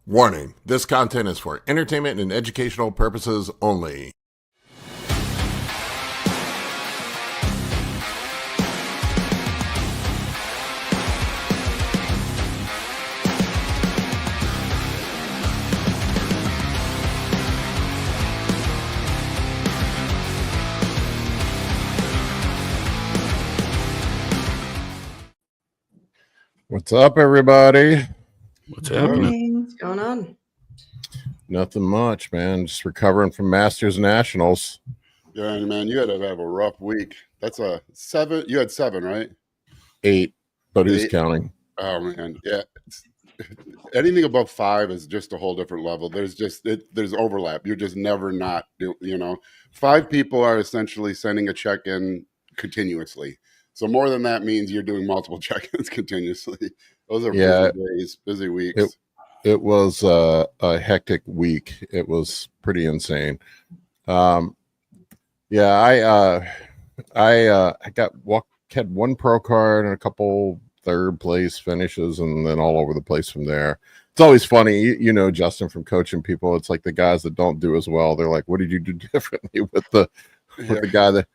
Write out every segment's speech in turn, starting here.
Warning, this content is for entertainment and educational purposes only. What's up, everybody? What's happening? What's going on? Nothing much, man. Just recovering from Masters Nationals. Yeah, man, you had to have a rough week. That's a 7. You had 7, right? 8, but who's 8. counting? Oh man, yeah. Anything above 5 is just a whole different level. There's overlap. You're just never not. 5 people are essentially sending a check in continuously. So more than that means you're doing multiple check-ins continuously. Those are busy days, busy weeks. It was a hectic week. It was pretty insane. I had one pro card and a couple third place finishes, and then all over the place from there. It's always funny, you know, Justin, from coaching people. It's like the guys that don't do as well. They're like, "What did you do differently with the guy that?"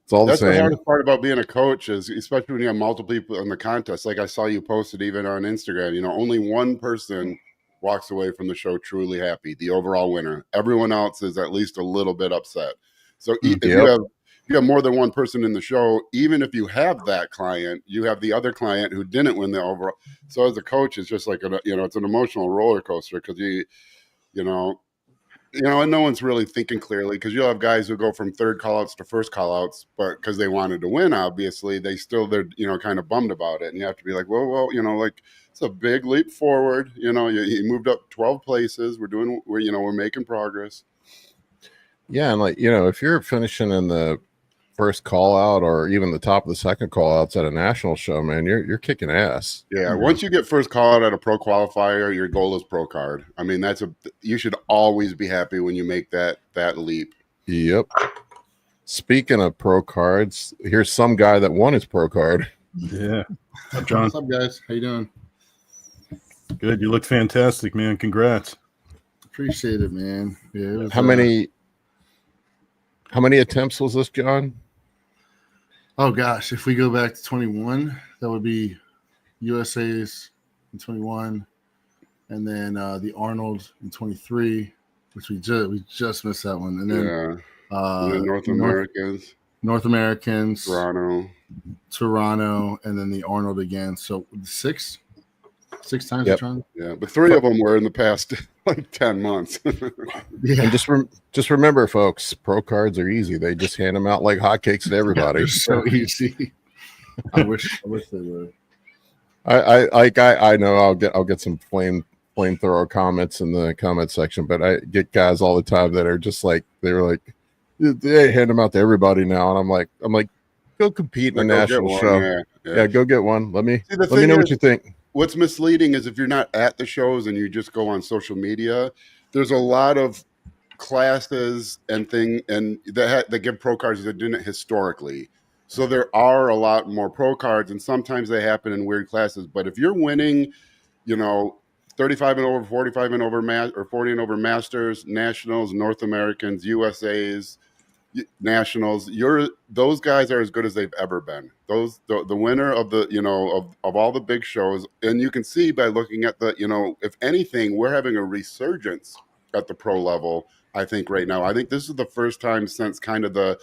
It's all the same. That's the hardest part about being a coach is, especially when you have multiple people in the contest. Like I saw you posted even on Instagram. You know, only one person walks away from the show truly happy, the overall winner. Everyone else is at least a little bit upset. So if you have more than one person in the show, even if you have that client, you have the other client who didn't win the overall. So as a coach, it's just like it's an emotional roller coaster because and no one's really thinking clearly because you'll have guys who go from third call-outs to first call-outs, but because they wanted to win, obviously, they're kind of bummed about it. And you have to be like, well, like it's a big leap forward. You moved up 12 places. We're making progress. Yeah, and if you're finishing in the first call out or even the top of the second call outs at a national show, man, you're kicking ass. Yeah, once you get first call out at a pro qualifier, your goal is pro card. I mean, you should always be happy when you make that leap. Yep. Speaking of pro cards, here's some guy that won his pro card. Yeah. What's up, John? What's up, guys? How you doing? Good. You look fantastic, man. Congrats. Appreciate it, man. Yeah. How many attempts was this, John? Oh gosh, if we go back to 21, that would be USA's in 21, and then the Arnold in 23, which we just missed that one, and then North Americans, Toronto, and then the Arnold again. So 6 times. Yep. Yeah, but 3 of them were in the past like 10 months. Yeah. And just remember, folks, pro cards are easy. They just hand them out like hotcakes to everybody. They're so easy. I wish they were. I know I'll get some flamethrower comments in the comment section, but I get guys all the time that are just like they hand them out to everybody now, and I'm like, go compete in a national show. Yeah, go get one. Let me know what you think. What's misleading is if you're not at the shows and you just go on social media, there's a lot of classes and that give pro cards that didn't historically. So there are a lot more pro cards, and sometimes they happen in weird classes. But if you're winning, 35 and over, 45 and over, or 40 and over Masters, Nationals, North Americans, USAs, Nationals, those guys are as good as they've ever been. The winner of the of all the big shows, and you can see by looking at if anything, we're having a resurgence at the pro level. I think right now, I think this is the first time since kind of the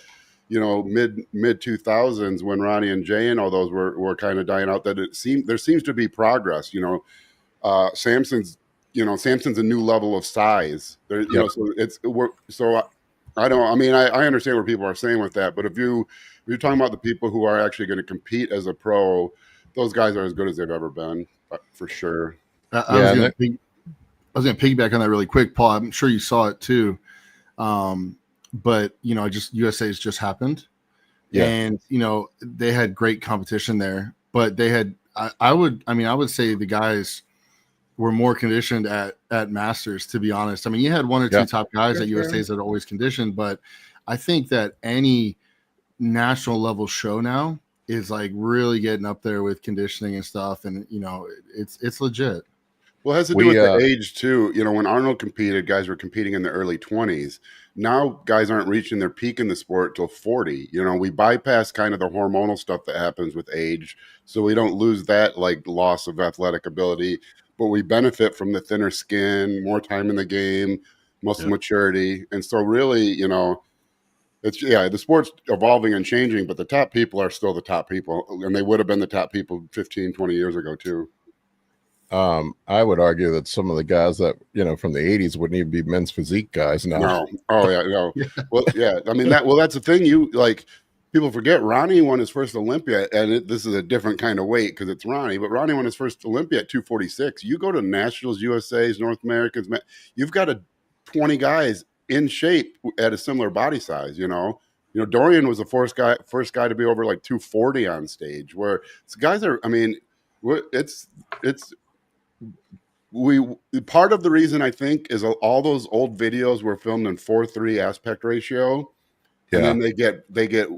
mid 2000s when Ronnie and Jay and all those were kind of dying out that there seems to be progress. Samson's a new level of size. I understand what people are saying with that, but if you're talking about the people who are actually going to compete as a pro, those guys are as good as they've ever been, for sure. I was going to piggyback on that really quick, Paul. I'm sure you saw it too, but USA's just happened, and they had great competition there, but they had. I would say the guys were more conditioned at Masters, to be honest. I mean, you had one or two top guys at USA's that are always conditioned, but I think that any national level show now is like really getting up there with conditioning and stuff, and it's legit. Well, it has to do with the age too. You know, when Arnold competed, guys were competing in the early 20s. Now guys aren't reaching their peak in the sport till 40. You know, we bypass kind of the hormonal stuff that happens with age, so we don't lose that like loss of athletic ability, but we benefit from the thinner skin, more time in the game, muscle maturity. And so really, you know, it's the sport's evolving and changing, but the top people are still the top people, and they would have been the top people 15, 20 years ago too. I would argue that some of the guys that, you know, from the 80s wouldn't even be men's physique guys now. No. Oh yeah, no. Well, yeah. I mean that's the thing. You like people forget Ronnie won his first Olympia, and this is a different kind of weight because it's Ronnie. But Ronnie won his first Olympia at 246. You go to Nationals, USA's, North Americans, you've got 20 guys in shape at a similar body size. You know, Dorian was the first guy to be over like 240 on stage. Where guys are, I mean, it's part of the reason I think is all those old videos were filmed in 4:3 aspect ratio, and then they get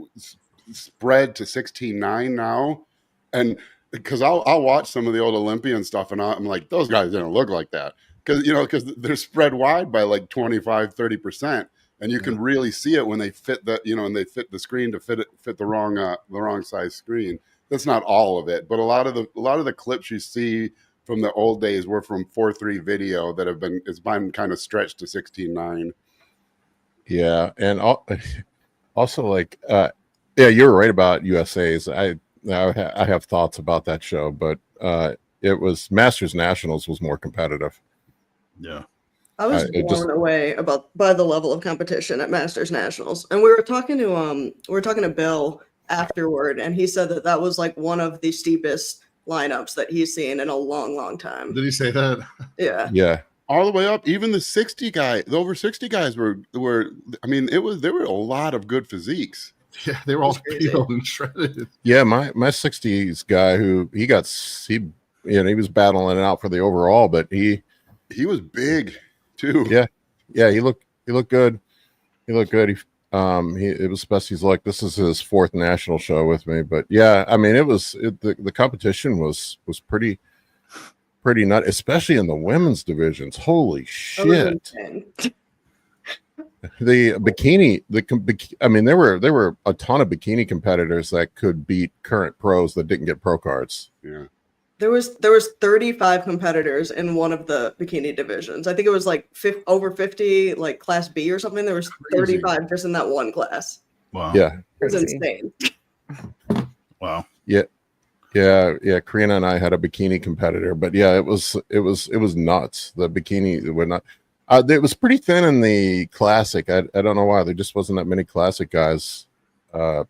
spread to 16:9 now, and because I'll watch some of the old Olympian stuff and I'm like, those guys didn't look like that because they're spread wide by like 25-30%, and you can really see it when they fit and they fit the screen to fit the wrong size screen. That's not all of it, but a lot of the clips you see from the old days were from 4:3 video that it's been kind of stretched to 16:9. Yeah, and also like you're right about USA's. I have thoughts about that show, but it was Masters Nationals was more competitive. Yeah, I was blown away by the level of competition at Masters Nationals, and we were talking to Bill afterward, and he said that was like one of the steepest lineups that he's seen in a long time. Did he say that? Yeah, all the way up. Even the 60 guy, the over 60 guys were. I mean, there were a lot of good physiques. Yeah, they were all peeled and shredded. Yeah, my 60s guy he was battling it out for the overall, but he was big too. Yeah, he looked good. He looked good. It was best. He's like, this is his 4th national show with me, but yeah, I mean, the competition was pretty nut, especially in the women's divisions. Holy shit! The bikini, I mean, there were a ton of bikini competitors that could beat current pros that didn't get pro cards. Yeah. There was 35 competitors in one of the bikini divisions. I think it was like over 50, like class B or something. There was 35 just in that one class. Wow. Yeah. It was insane. Wow. Yeah. Karina and I had a bikini competitor, but yeah, it was nuts. The bikini were not. It was pretty thin in the classic. I don't know why. There just wasn't that many classic guys. The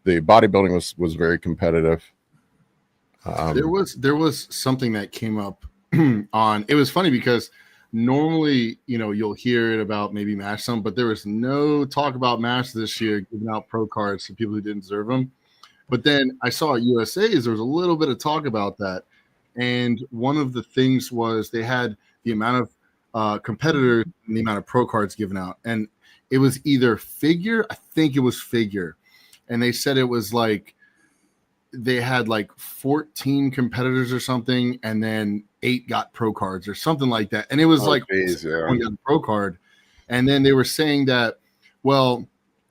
bodybuilding was very competitive. There was something that came up on. It was funny because normally, you'll hear it about maybe MASH some, but there was no talk about MASH this year, giving out pro cards to people who didn't deserve them. But then I saw at USA's, there was a little bit of talk about that. And one of the things was they had the amount of competitors and the amount of pro cards given out. And it was either figure, I think it was figure. And they said it was like, they had like 14 competitors or something, and then 8 got pro cards or something like that. And it was one got a pro card. And then they were saying that, well,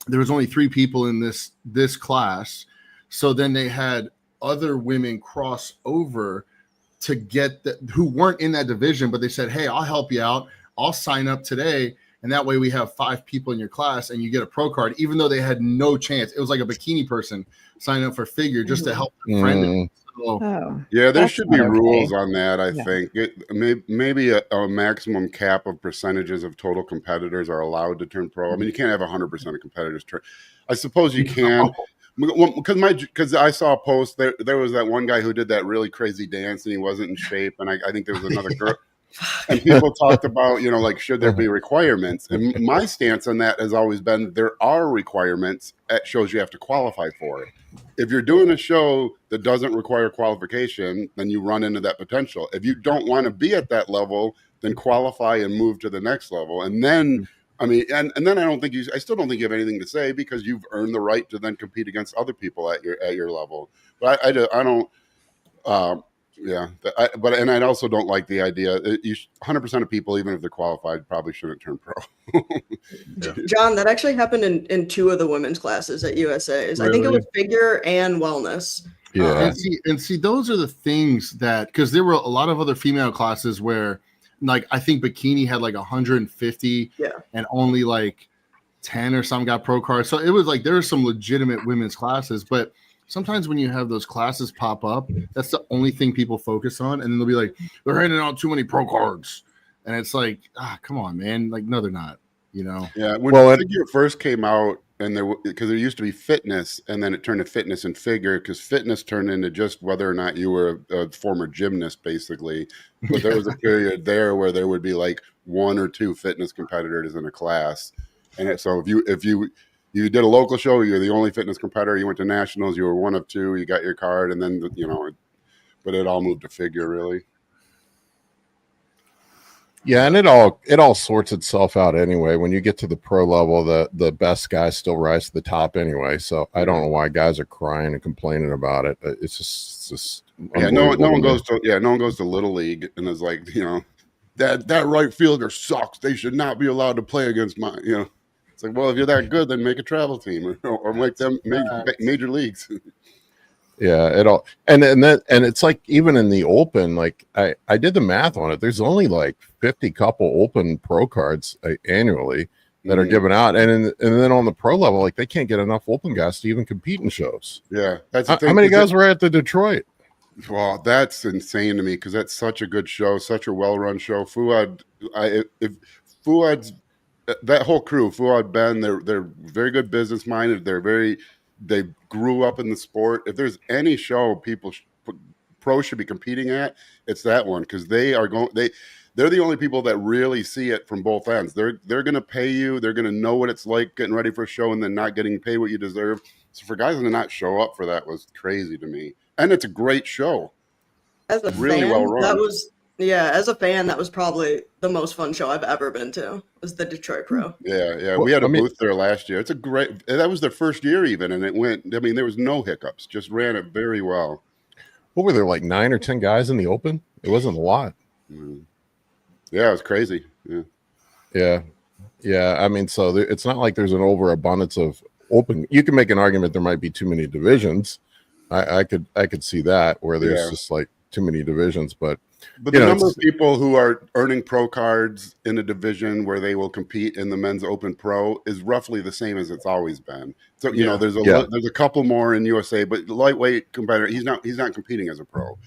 there was only 3 people in this class. So then they had other women cross over to get who weren't in that division, but they said, hey, I'll help you out. I'll sign up today. And that way we have 5 people in your class and you get a pro card, even though they had no chance. It was like a bikini person signing up for figure just to help their friend. So, yeah, there should be rules on that, I think. Maybe a maximum cap of percentages of total competitors are allowed to turn pro. I mean, you can't have 100% of competitors turn. I suppose you can. Because I saw a post, there was that one guy who did that really crazy dance and he wasn't in shape. And I think there was another girl. And people talked about, like, should there be requirements? And my stance on that has always been there are requirements at shows you have to qualify for. If you're doing a show that doesn't require qualification, then you run into that potential. If you don't want to be at that level, then qualify and move to the next level. And then, I mean, and then I still don't think you have anything to say because you've earned the right to then compete against other people at your level. But I don't. Yeah, but I also don't like the idea. 100% of people, even if they're qualified, probably shouldn't turn pro. John, that actually happened in two of the women's classes at USA's. I think it Really? was figure and wellness. Yeah. And see, those are the things that, because there were a lot of other female classes where, like, I think bikini had like 150, Yeah. and only like 10 or some got pro cards. So it was like there were some legitimate women's classes, but sometimes when you have those classes pop up, that's the only thing people focus on, and then they'll be like, they're handing out too many pro cards, and it's like, come on, man, like, no, they're not, you know. Yeah, when figure first came out, and because there used to be fitness, and then it turned to fitness and figure, because fitness turned into just whether or not you were a former gymnast, basically. But there was a period there where there would be like 1 or 2 fitness competitors in a class, and so if you did a local show, you're the only fitness competitor. You went to nationals, you were 1 of 2. You got your card, and then but it all moved to figure, really. Yeah, and it all sorts itself out anyway. When you get to the pro level, the best guys still rise to the top anyway. So I don't know why guys are crying and complaining about it. It's just no one goes to Little League and is like, that right fielder sucks. They should not be allowed to play against mine. It's like, well, if you're that good, then make a travel team or make them major leagues. Yeah, and it's like, even in the open, like I did the math on it. There's only like 50 couple open pro cards annually that are given out, and then on the pro level, like, they can't get enough open guys to even compete in shows. Yeah, that's the thing. How many guys were at the Detroit? Well, that's insane to me, because that's such a good show, such a well-run show. If Fuad's that whole crew, Fuad, Ben, they're very good business minded. They grew up in the sport. If there's any show pros should be competing at, it's that one, because they're the only people that really see it from both ends. They're going to pay you. They're going to know what it's like getting ready for a show and then not getting paid what you deserve. So for guys to not show up for that was crazy to me. And it's a great show. As a really fan, well run. as a fan, that was probably the most fun show I've ever been to, was the Detroit Pro. Yeah. We had a booth there last year. That was their first year even, and it went, there was no hiccups, just ran it very well. What were there, like 9 or 10 guys in the open? It wasn't a lot. Yeah, it was crazy. Yeah. I mean, so it's not like there's an overabundance of open. You can make an argument there might be too many divisions. I could see that, where there's just like too many divisions, but the number of people who are earning pro cards in a division where they will compete in the men's open pro is roughly the same as it's always been. So there's a couple more in USA, but lightweight competitor, he's not competing as a pro.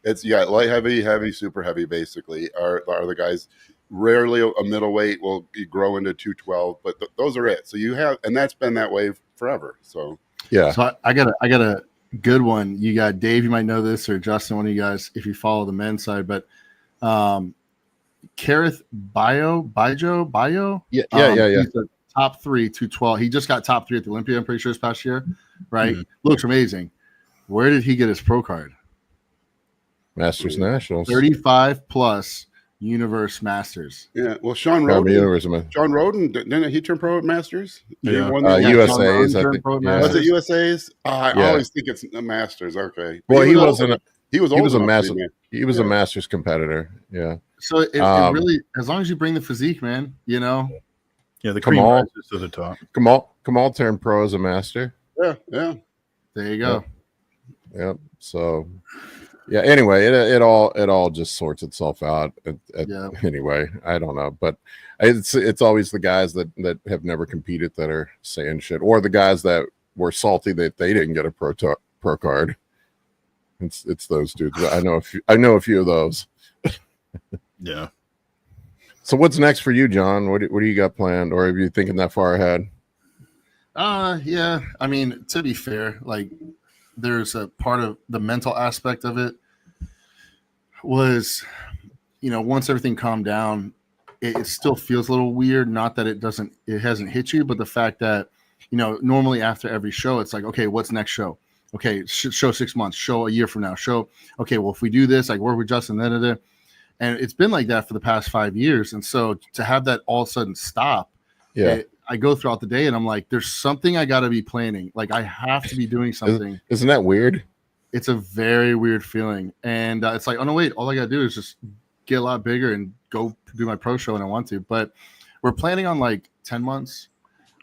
It's light heavy, super heavy basically are the guys. Rarely a middleweight will grow into 212, but those are it. So and that's been that way forever. So yeah. So I got a good one. You got Dave, you might know this, or Justin, one of you guys, if you follow the men's side, but Kareth Bayo. Yeah. He's the top 3 212. He just got top 3 at the Olympia, I'm pretty sure, this past year, right? Mm-hmm. Looks amazing. Where did he get his pro card? Masters Nationals. 35 plus Universe Masters. Yeah, well, Sean Roden, didn't he turn pro at Masters? Yeah, USA's. I think. Was it USA's? I always think it's a Masters. Okay. Well, he wasn't. He was a master. He was a Masters competitor. Yeah. So it really, as long as you bring the physique, man, Yeah, the cream rises to the top. Kamal turned pro as a master. Yeah. There you go. Yep. So. Yeah. Anyway, it all just sorts itself out. Anyway, I don't know, but it's always the guys that have never competed that are saying shit, or the guys that were salty that they didn't get a pro card. It's those dudes. I know a few of those. Yeah. So what's next for you, John? What do you got planned, or are you thinking that far ahead? Yeah. I mean, to be fair, like, there's a part of the mental aspect of it was, once everything calmed down, it still feels a little weird. Not that it hasn't hit you, but the fact that, normally after every show, it's like, okay, what's next show? Okay, show 6 months, show a year from now, show, okay, well, if we do this, like, work with Justin, and it's been like that for the past 5 years. And so to have that all of a sudden stop, I go throughout the day and I'm like, there's something I got to be planning. Like, I have to be doing something. Isn't that weird? It's a very weird feeling, and it's like, oh no, wait, all I gotta do is just get a lot bigger and go do my pro show when I want to. But we're planning on like 10 months.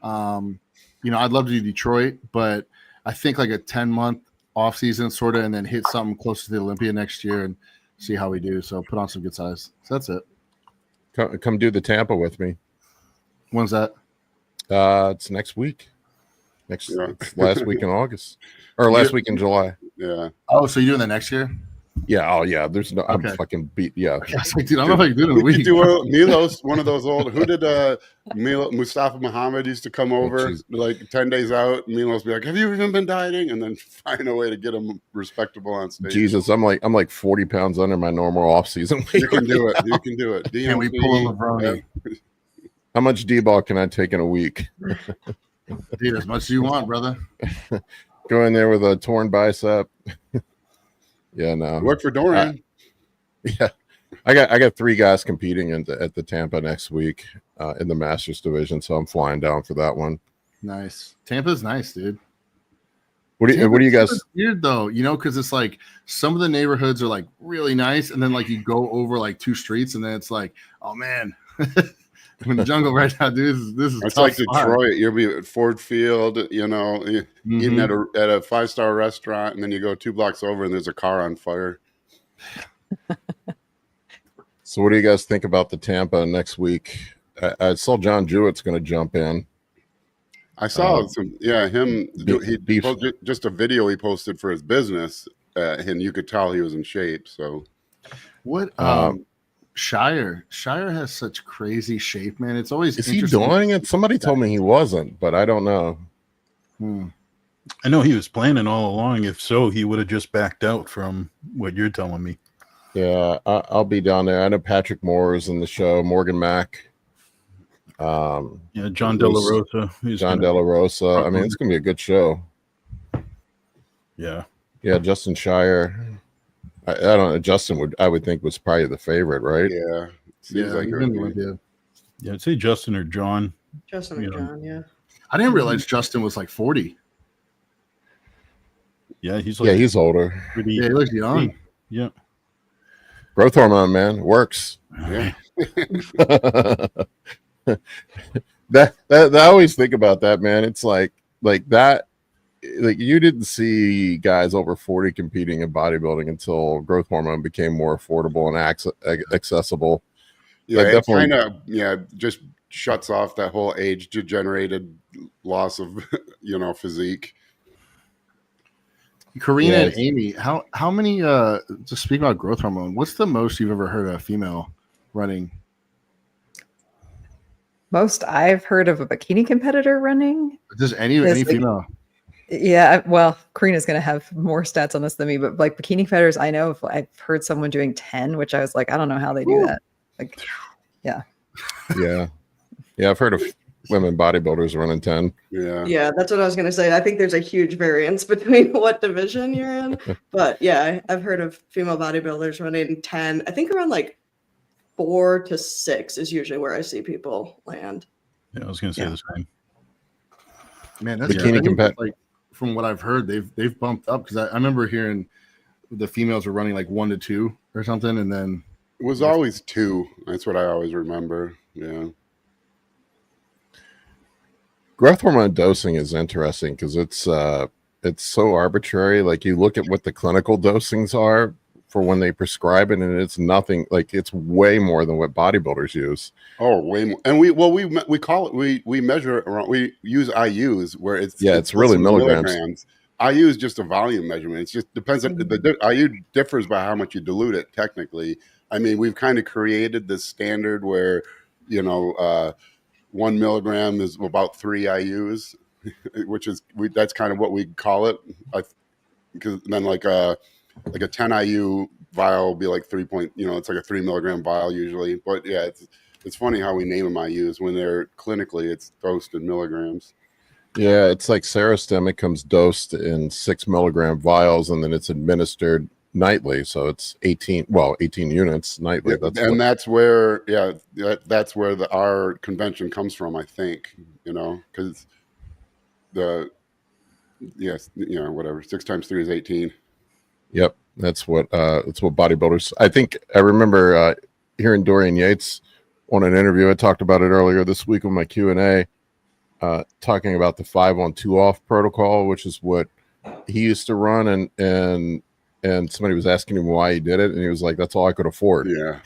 I'd love to do Detroit, but I think like a 10-month off season sort of, and then hit something close to the Olympia next year and see how we do. So put on some good size. So that's it. Come do the Tampa with me. When's that? It's next week. It's last week in August, or last week in July. Yeah. Oh, so you're doing that next year? Yeah. Oh, yeah. There's no. Okay. I'm fucking beat. Yeah. I was like, dude, I don't know if I can do it in a We week. could do Milos, one of those old. Who did Mustafa Muhammad used to come over like 10 days out? Milos be like, "Have you even been dieting?" And then find a way to get him respectable on stage. Jesus, I'm like 40 pounds under my normal off season weight. You can do it. You can do it. Can we pull a Levroni? How much D-ball can I take in a week? Dude, as much as you want, brother. Go in there with a torn bicep. Yeah, no. Work for Dorian. Yeah, I got 3 guys competing at the Tampa next week in the Masters division, so I'm flying down for that one. Nice. Tampa's nice, dude. What do you guys? Weird though, because it's like some of the neighborhoods are like really nice, and then like you go over like 2 streets, and then it's like, oh man, I'm in the jungle right now, dude. This is It's tough like spot. Detroit. You'll be at Ford Field, eating at a 5-star restaurant, and then you go 2 blocks over, and there's a car on fire. So, what do you guys think about the Tampa next week? I saw John Jewett's going to jump in. I saw him. He posted just a video he posted for his business, and you could tell he was in shape. So, what? Shire has such crazy shape, man. It's always is he doing it? Somebody told me he wasn't, but I don't know. I know he was planning all along. If so, he would have just backed out from what you're telling me. Yeah, I'll be down there. I know Patrick Moore is in the show. Morgan Mack. John De La Rosa. John De La Rosa. I mean, it's going to be a good show. Yeah. Yeah, Justin Shire. I don't know. Justin I would think was probably the favorite, right? Yeah. Seems like Yeah, I'd say Justin or John. Justin or John, yeah. I didn't realize Justin was like 40. Yeah, he's older. Yeah, he looks young. Yeah. Growth hormone, man, works. Yeah. that I always think about that, man. It's like that. Like you didn't see guys over 40 competing in bodybuilding until growth hormone became more affordable and accessible. Yeah, that it kind of just shuts off that whole age degenerated loss of physique. Karina and Amy, how many just speak about growth hormone, what's the most you've ever heard of a female running? Most I've heard of a bikini competitor running. Just any female. Yeah, well, Karina's going to have more stats on this than me, but like bikini competitors, I know I've heard someone doing 10, which I was like, I don't know how they do that. Like, yeah. I've heard of women bodybuilders running 10. Yeah, that's what I was going to say. I think there's a huge variance between what division you're in. But yeah, I've heard of female bodybuilders running 10. I think around like 4 to 6 is usually where I see people land. Yeah, I was going to say the same. Man, that's bikini like from what I've heard, they've bumped up because I remember hearing the females were running like 1 to 2 or something, and then it was always 2. That's what I always remember. Yeah. Growth hormone dosing is interesting because it's so arbitrary. Like you look at what the clinical dosings are for when they prescribe it, and it's nothing. Like it's way more than what bodybuilders use. Oh, way more. And we call it we measure it around. We use IUs where it's really milligrams. IU is just a volume measurement. It just depends on the IU differs by how much you dilute it. Technically, I mean we've kind of created this standard where 1 milligram is about 3 IUs, which is that's kind of what we call it. Because then like a 10 IU vial will be like 3 it's like a 3 milligram vial usually. But yeah, it's funny how we name them IUs when they're clinically it's dosed in milligrams. Yeah, it's like Serostim. It comes dosed in 6 milligram vials, and then it's administered nightly. So it's 18 units nightly. That's where that's where our convention comes from, I think, because whatever, 6 times 3 is 18. Yep, that's what bodybuilders. I think I remember hearing Dorian Yates on an interview. I talked about it earlier this week on my Q&A, talking about the 5-on-2 off protocol, which is what he used to run, and somebody was asking him why he did it, and he was like, "That's all I could afford." Yeah.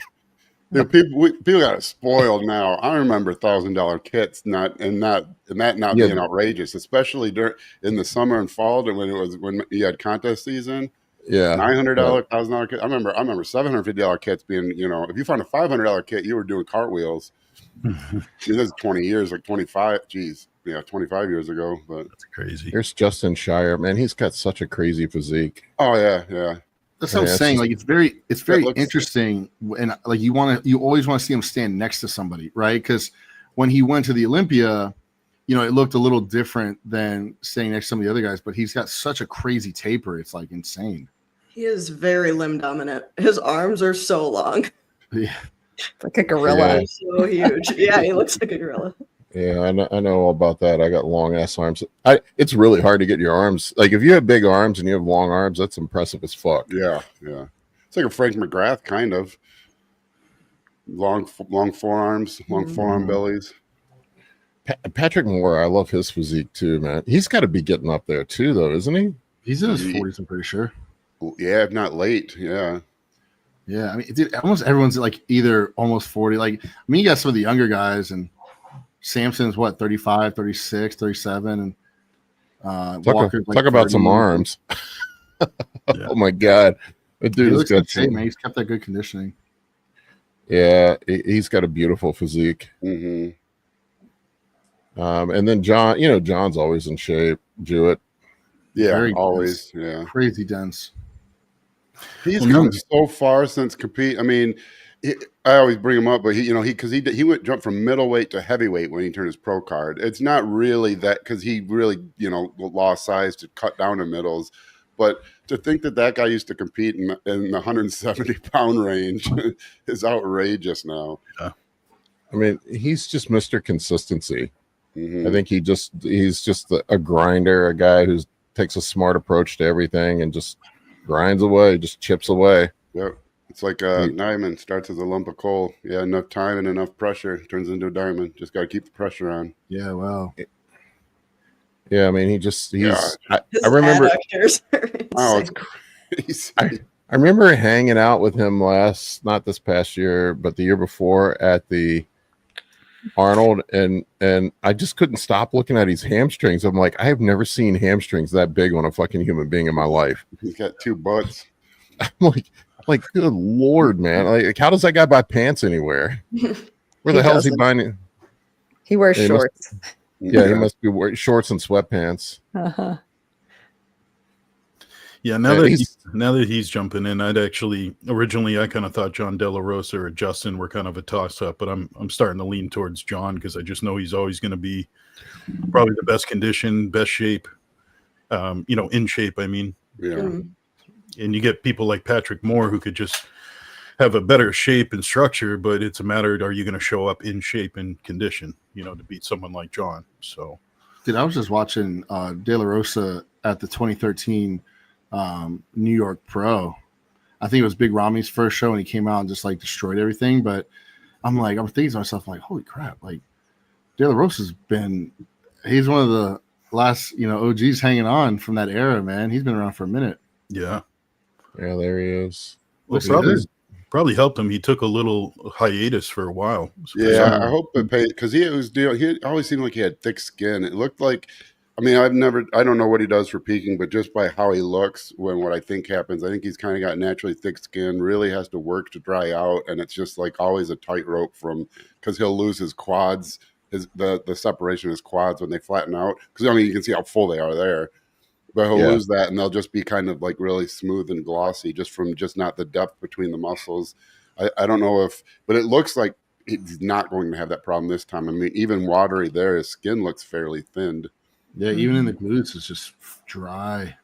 Dude, people got it spoiled now. I remember $1,000 kits not being outrageous, especially in the summer and fall, when you had contest season. Yeah, $900, $1,000 kit. I remember $750 kits being, if you found a $500 kit, you were doing cartwheels. This is 20 years, like 25. Geez, yeah, 25 years ago. But That's crazy. Here's Justin Shire, man. He's got such a crazy physique. Oh yeah. That's what I'm saying. Like it's very interesting, and like you always want to see him stand next to somebody, right? Because when he went to the Olympia, it looked a little different than standing next to some of the other guys. But he's got such a crazy taper; it's like insane. He is very limb dominant. His arms are so long. Yeah, like a gorilla. Yeah. So huge. Yeah, he looks like a gorilla. Yeah, I know all about that. I got long ass arms. It's really hard to get your arms. Like if you have big arms and you have long arms, that's impressive as fuck. Yeah. It's like a Frank McGrath kind of long forearms, long forearm bellies. Patrick Moore, I love his physique too, man. He's got to be getting up there too, though, isn't he? He's in his 40s, I'm pretty sure. Yeah, if not late. Yeah. Yeah, I mean, dude, almost everyone's like either almost 40. Like, I mean, you got some of the younger guys, and Samson's what, 35, 36, 37, and Walker's like talk about 30. some arms. Oh my god, that dude has got insane, man. He's kept that good conditioning. Yeah, he's got a beautiful physique. Mm-hmm. And then John, John's always in shape. Jewett. Yeah, Very always. dense. Yeah, crazy dense. He's come so far since compete. I mean, I always bring him up, but he went jump from middleweight to heavyweight when he turned his pro card. It's not really that because he really lost size to cut down to middles, but to think that guy used to compete in the 170-pound range is outrageous now. Yeah. I mean, he's just Mr. Consistency. Mm-hmm. I think he's just a grinder, a guy who takes a smart approach to everything and just grinds away, just chips away. Yep. It's like a diamond starts as a lump of coal. Yeah, enough time and enough pressure turns into a diamond. Just got to keep the pressure on. Yeah, wow. Yeah, I mean, I remember. Oh, it's crazy. I remember hanging out with him not this past year, but the year before at the Arnold, and I just couldn't stop looking at his hamstrings. I'm like, I have never seen hamstrings that big on a fucking human being in my life. He's got two butts. I'm like, good Lord, man! Like, how does that guy buy pants anywhere? Where the hell is he buying it? He wears shorts. He must be wearing shorts and sweatpants. Uh-huh. Yeah, now that he's jumping in, originally I kind of thought John De La Rosa or Justin were kind of a toss up, but I'm starting to lean towards John because I just know he's always going to be probably the best condition, best shape, in shape. I mean, yeah. And you get people like Patrick Moore who could just have a better shape and structure, but it's a matter of, are you going to show up in shape and condition, to beat someone like John? So, dude, I was just watching De La Rosa at the 2013 New York Pro. I think it was Big Rami's first show, and he came out and just like destroyed everything. But I'm thinking to myself, like, holy crap, like De La Rosa's he's one of the last, OGs hanging on from that era, man. He's been around for a minute. Yeah. Yeah, there he is. Well, probably helped him. He took a little hiatus for a while. Yeah, I hope it paid because he always seemed like he had thick skin. It looked like, I mean, I don't know what he does for peaking, but just by how he looks what I think happens, I think he's kind of got naturally thick skin, really has to work to dry out. And it's just like always a tightrope because he'll lose his quads, the separation of his quads when they flatten out. Because, I mean, you can see how full they are there. But he'll lose that, and they'll just be kind of like really smooth and glossy just from not the depth between the muscles. I don't know but it looks like he's not going to have that problem this time. I mean, even watery there, his skin looks fairly thinned. Yeah, even in the glutes, it's just dry.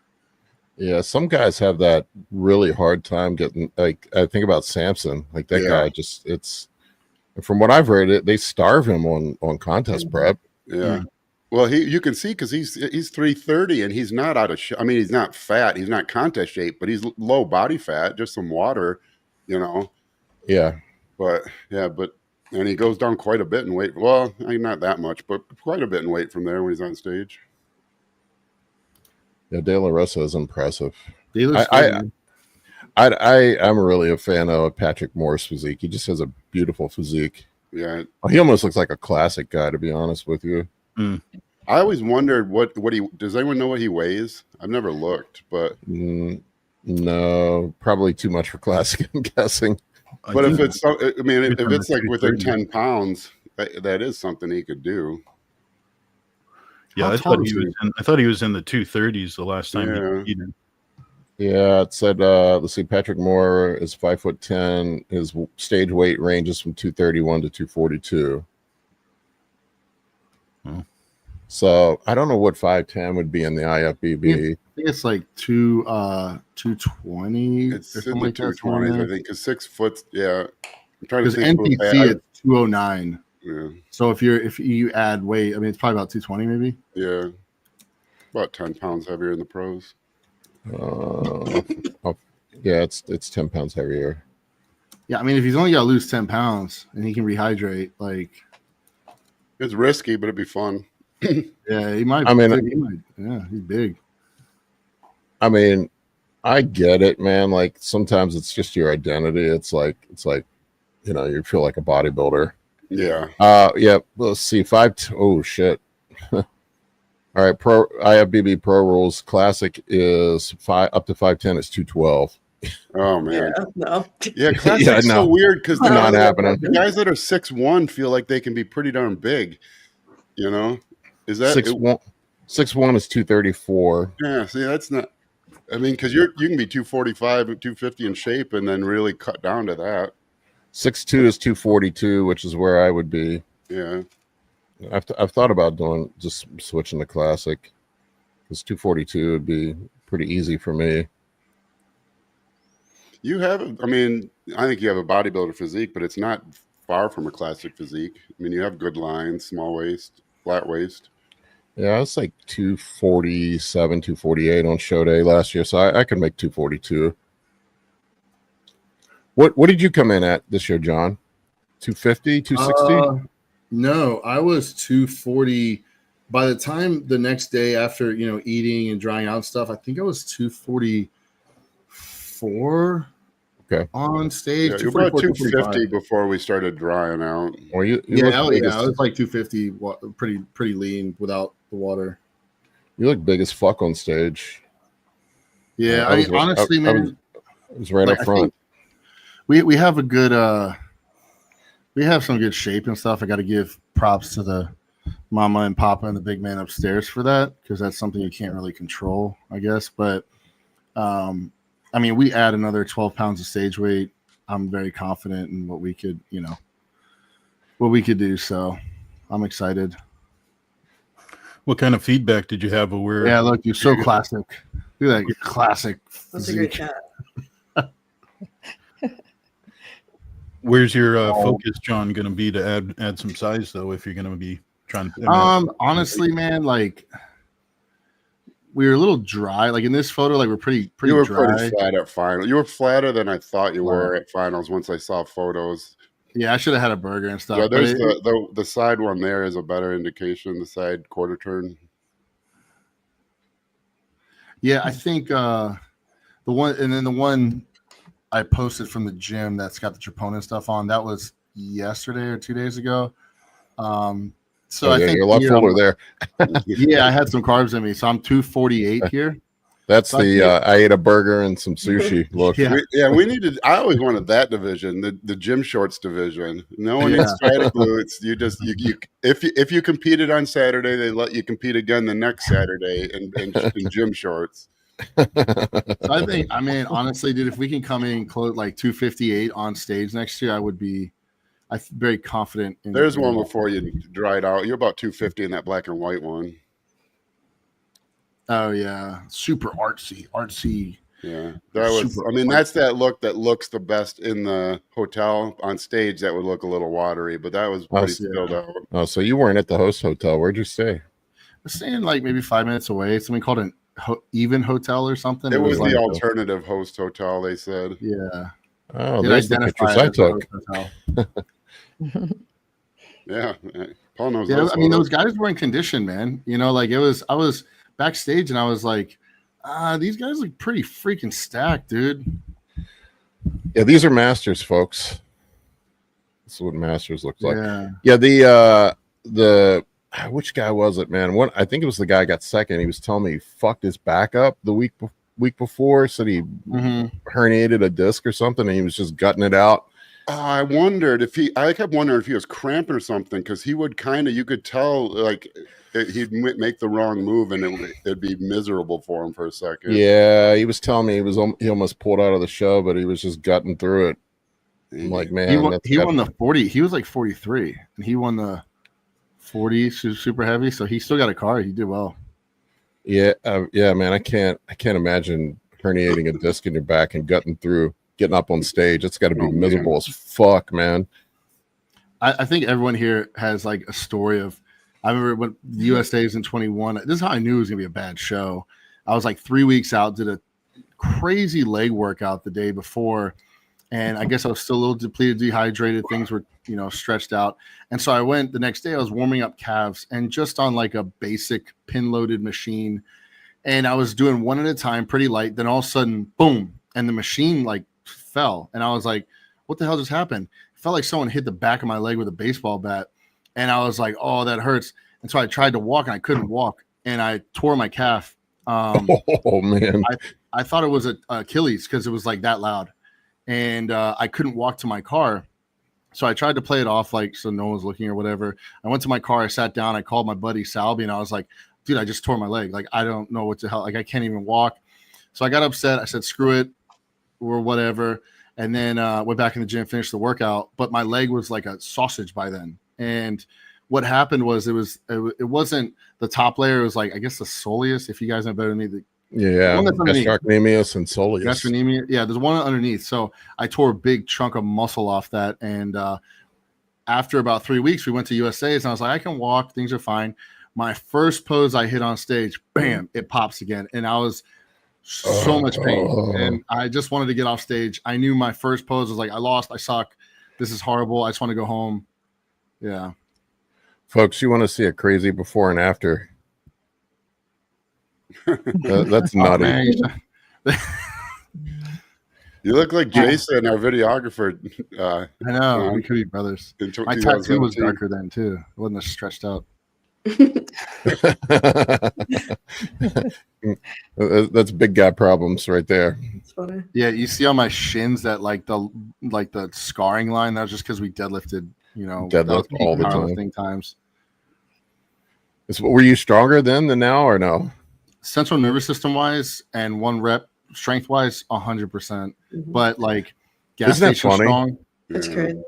Yeah, some guys have that really hard time getting, like, I think about Samson. Like, that guy from what I've read, they starve him on contest prep. Yeah. Well, you can see because he's 330 and he's not out of I mean, he's not fat, he's not contest shape, but he's low body fat, just some water, you know. Yeah. But and he goes down quite a bit in weight. Well, I mean, not that much, but quite a bit in weight from there when he's on stage. Yeah, De La Rosa is impressive. I'm really a fan of Patrick Moore's physique. He just has a beautiful physique. Yeah, he almost looks like a classic guy, to be honest with you. I always wondered what he does. Anyone know what he weighs? I've never looked, but no, probably too much for classic, I'm guessing. But if it's, I mean, if it's like within 10 pounds, that is something he could do. Yeah, I thought he was in the 230s the last time he competed. Yeah, it said, let's see, Patrick Moore is 5'10". His stage weight ranges from 231 to 242. So I don't know what 5'10" would be in the IFBB. I think it's like 220. It's in the 220s, I think, because 6 foot. Yeah, I'm trying to think. NPC is 209. Yeah. So if you add weight, I mean, it's probably about 220, maybe. Yeah, about 10 pounds heavier in the pros. Yeah, it's 10 pounds heavier. Yeah, I mean, if he's only got to lose 10 pounds and he can rehydrate, like, it's risky, but it'd be fun. Yeah, he might. Yeah, he's big. I mean, I get it, man. Like sometimes it's just your identity. It's like you feel like a bodybuilder. Yeah. Yeah. Let's see. Oh shit. All right. IFBB Pro Rules Classic is up to 5'10". It's 212. Oh man. Yeah, no. Yeah, Classic's so weird because the not happening. The guys that are 6'1" feel like they can be pretty darn big. You know, is that 6'1" is 234? Yeah. See, that's not. I mean, because you can be 245 and 250 in shape, and then really cut down to that. 6'2" is 242, which is where I would be. Yeah. I've thought about just switching to Classic because 242 would be pretty easy for me. You have, I mean, I think you have a bodybuilder physique, but it's not far from a Classic physique. I mean, you have good lines, small waist, flat waist. Yeah, I was like 247, 248 on show day last year, so I could make 242. What did you come in at this year, John? 250, 260? No, I was 240. By the time the next day after, eating and drying out and stuff, I think I was 244. Okay. On stage. Yeah, you were about 250 before we started drying out. Well, I was like 250, pretty lean without the water. You look big as fuck on stage. Yeah, I mean, honestly, man, it was right up front. We have a good we have some good shape and stuff. I got to give props to the mama and papa and the big man upstairs for that, because that's something you can't really control, I guess. But I mean, we add another 12 pounds of stage weight. I'm very confident in what we could do. So I'm excited. What kind of feedback did you have? Yeah, look, you're so classic. Look at that classic. That's a great chat. Where's your focus, John, going to be to add some size, though, if you're going to be trying to? Honestly, man, like, we were a little dry. Like in this photo, like we're pretty You were dry. pretty flat at finals. You were flatter than I thought you were at finals once I saw photos. Yeah, I should have had a burger and stuff. Yeah, there's the side one there is a better indication, the side quarter turn. Yeah, I think the one I posted from the gym that's got the troponin stuff on, that was yesterday or 2 days ago. So I think you're a lot fuller there. Yeah, I had some carbs in me, so I'm 248 here. That's I ate a burger and some sushi. Look, we needed. I always wanted that division, the gym shorts division. No one needs static glutes. You just if you competed on Saturday, they let you compete again the next Saturday in gym shorts. So I think, I mean, honestly, dude, if we can come in close like 258 on stage next year, I'm very confident. There's one before you dried out. You're about 250 in that black and white one. Oh yeah, super artsy. Yeah, that was. I mean, that's that look that looks the best in the hotel. On stage, that would look a little watery, but that was pretty filled out. Oh, so you weren't at the host hotel? Where'd you stay? was staying like maybe 5 minutes away. Something called an Even Hotel or something. It was like the alternative host hotel, they said. Yeah. Oh, Did there's the identify pictures it I as a took. hotel. Yeah. Paul knows Yeah, those I mean, those photos. guys were in condition, man. You know, like I was backstage and I was like, these guys look pretty freaking stacked, dude. Yeah, these are masters, folks. This is what masters looks like. Yeah. Yeah, the which guy was it, man? One, I think it was the guy who got second. He was telling me he fucked his back up the week before, said he herniated a disc or something, and he was just gutting it out. I kept wondering if he was cramping or something, because he would you could tell, like, he'd make the wrong move and it'd be miserable for him for a second. Yeah, he was telling me he almost pulled out of the show, but he was just gutting through it. I'm like, man, he won the 40. He was like 43, and he won the 40 super heavy. So he still got a car. He did well. Yeah, yeah, man. I can't imagine herniating a disc in your back and gutting through, getting up on stage. It's got to be miserable as fuck, man. I think everyone here has like a story of. I remember when the USA's in 21. This is how I knew it was gonna be a bad show. I was like 3 weeks out, did a crazy leg workout the day before, and I guess I was still a little depleted, dehydrated. Things were, stretched out, and so I went the next day. I was warming up calves, and just on like a basic pin-loaded machine, and I was doing one at a time, pretty light. Then all of a sudden, boom, and the machine like fell, and I was like, "What the hell just happened?" It felt like someone hit the back of my leg with a baseball bat. And I was like, "Oh, that hurts." And so I tried to walk, and I couldn't walk, and I tore my calf. Oh man! I thought it was a Achilles because it was like that loud, and I couldn't walk to my car. So I tried to play it off like so no one was looking or whatever. I went to my car, I sat down, I called my buddy Salby, and I was like, "Dude, I just tore my leg. Like I don't know what the hell. Like I can't even walk." So I got upset. I said, "Screw it," or whatever, and then went back in the gym, finished the workout. But my leg was like a sausage by then. And what happened was it wasn't the top layer. It was like, I guess the soleus, if you guys know better than me. Gastrocnemius and soleus. Gastrocnemia. Yeah, there's one underneath. So I tore a big chunk of muscle off that. And after about 3 weeks, we went to USA's and I was like, I can walk. Things are fine. My first pose I hit on stage, bam, it pops again. And I was so much pain. And I just wanted to get off stage. I knew my first pose was like, I lost. I suck. This is horrible. I just want to go home. Yeah, folks, you want to see a crazy before and after? That's nutty. You look like Jason, our videographer. I know, we could be brothers. My tattoo was darker then too. It wasn't as stretched out. That's big guy problems right there. It's funny. Yeah, you see on my shins that like the scarring line. That was just because we deadlifted. Deadlift all the time. Times. Were you stronger then than now or no? Central nervous system wise and one rep strength wise, 100%. But like gas station strong. It's crazy.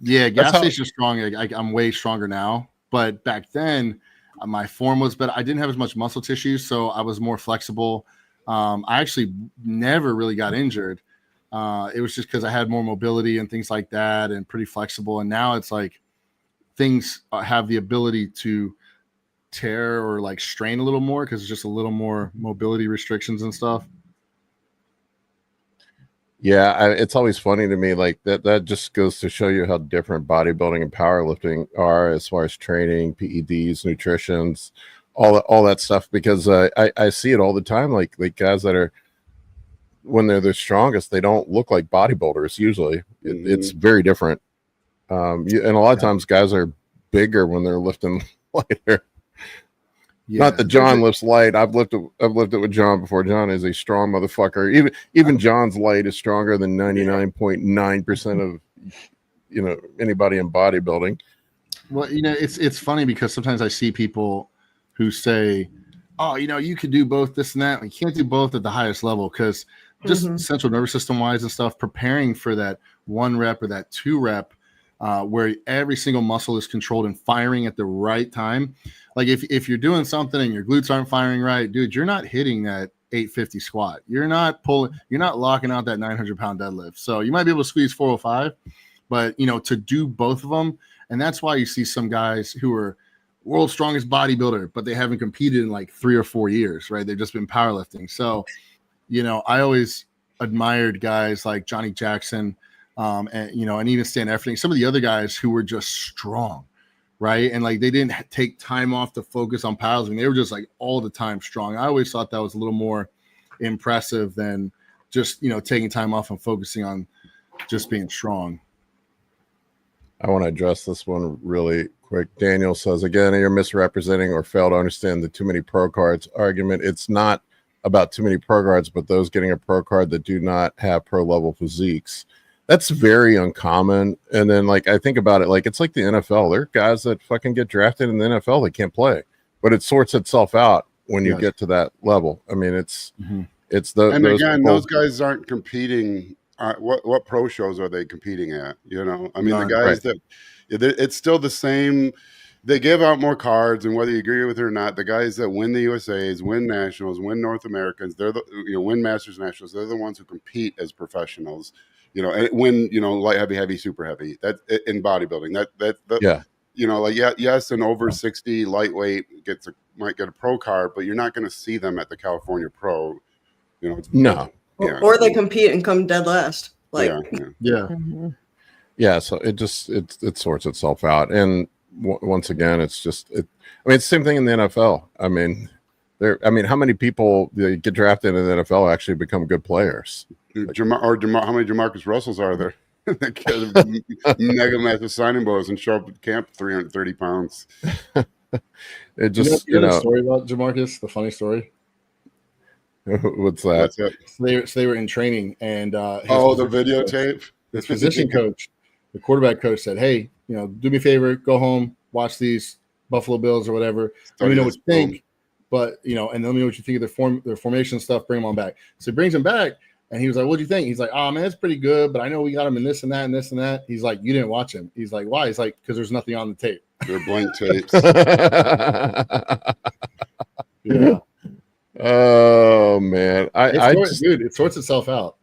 Yeah, gas station strong. I'm way stronger now. But back then, my form was better. I didn't have as much muscle tissue, so I was more flexible. I actually never really got injured. It was just because I had more mobility and things like that and pretty flexible. And now it's like things have the ability to tear or like strain a little more because it's just a little more mobility restrictions and stuff. Yeah, it's always funny to me, like that just goes to show you how different bodybuilding and powerlifting are as far as training, PEDs, nutritions, all that stuff, because I see it all the time, like guys that are, when they're the strongest, they don't look like bodybuilders usually. It's very different. And a lot of times guys are bigger when they're lifting lighter. Yeah. Not that John lifts light. I've lifted with John before. John is a strong motherfucker. Even John's light is stronger than 99.9% of anybody in bodybuilding. Well, it's funny because sometimes I see people who say, "Oh, you could do both this and that." You can't do both at the highest level because just central nervous system wise and stuff, preparing for that 1 rep or that 2 rep, where every single muscle is controlled and firing at the right time. Like if you're doing something and your glutes aren't firing right, dude, you're not hitting that 850 squat. You're not locking out that 900-pound deadlift. So you might be able to squeeze 405, but to do both of them. And that's why you see some guys who are world's strongest bodybuilder, but they haven't competed in like 3 or 4 years, right? They've just been powerlifting. So, I always admired guys like Johnny Jackson, and and even Stan Efferding, some of the other guys who were just strong, right? And like they didn't take time off to focus on powerlifting. They were just like all the time strong. I always thought that was a little more impressive than just taking time off and focusing on just being strong. I want to address this one really quick. Daniel says, again, you're misrepresenting or fail to understand the too many pro cards argument. It's not about too many pro cards, but those getting a pro card that do not have pro level physiques. That's very uncommon. And then like I think about it, like it's like the NFL. There are guys that fucking get drafted in the NFL that can't play, but it sorts itself out when you get to that level. I mean, it's and again, those guys aren't competing. What pro shows are they competing at? I mean, the guys that it's still the same. They give out more cards, and whether you agree with it or not, the guys that win the USAs, win nationals, win North Americans, they're the win Masters nationals. They're the ones who compete as professionals. And win light heavy, super heavy. That in bodybuilding. Yes, an over 60 lightweight might get a pro card, but you're not going to see them at the California Pro. No. Yeah. Or they compete and come dead last. So it sorts itself out. And once again, it's it's the same thing in the NFL. I mean, how many people get drafted in the NFL actually become good players? How many Jamarcus Russells are there? That get mega massive signing bonus and show up at camp 330 pounds. It just the story about Jamarcus, the funny story. What's that? So they were in training, and the videotape. His position coach, the quarterback coach, said, "Hey, do me a favor, go home, watch these Buffalo Bills or whatever. Let me know what you think, but and let me know what you think of their formation stuff. Bring them on back." So he brings him back, and he was like, "What do you think?" He's like, "Oh man, it's pretty good, but I know we got him in this and that and this and that." He's like, "You didn't watch him." He's like, "Why?" He's like, "Because there's nothing on the tape. They're blank tapes." Yeah. Oh man, it sorts itself out.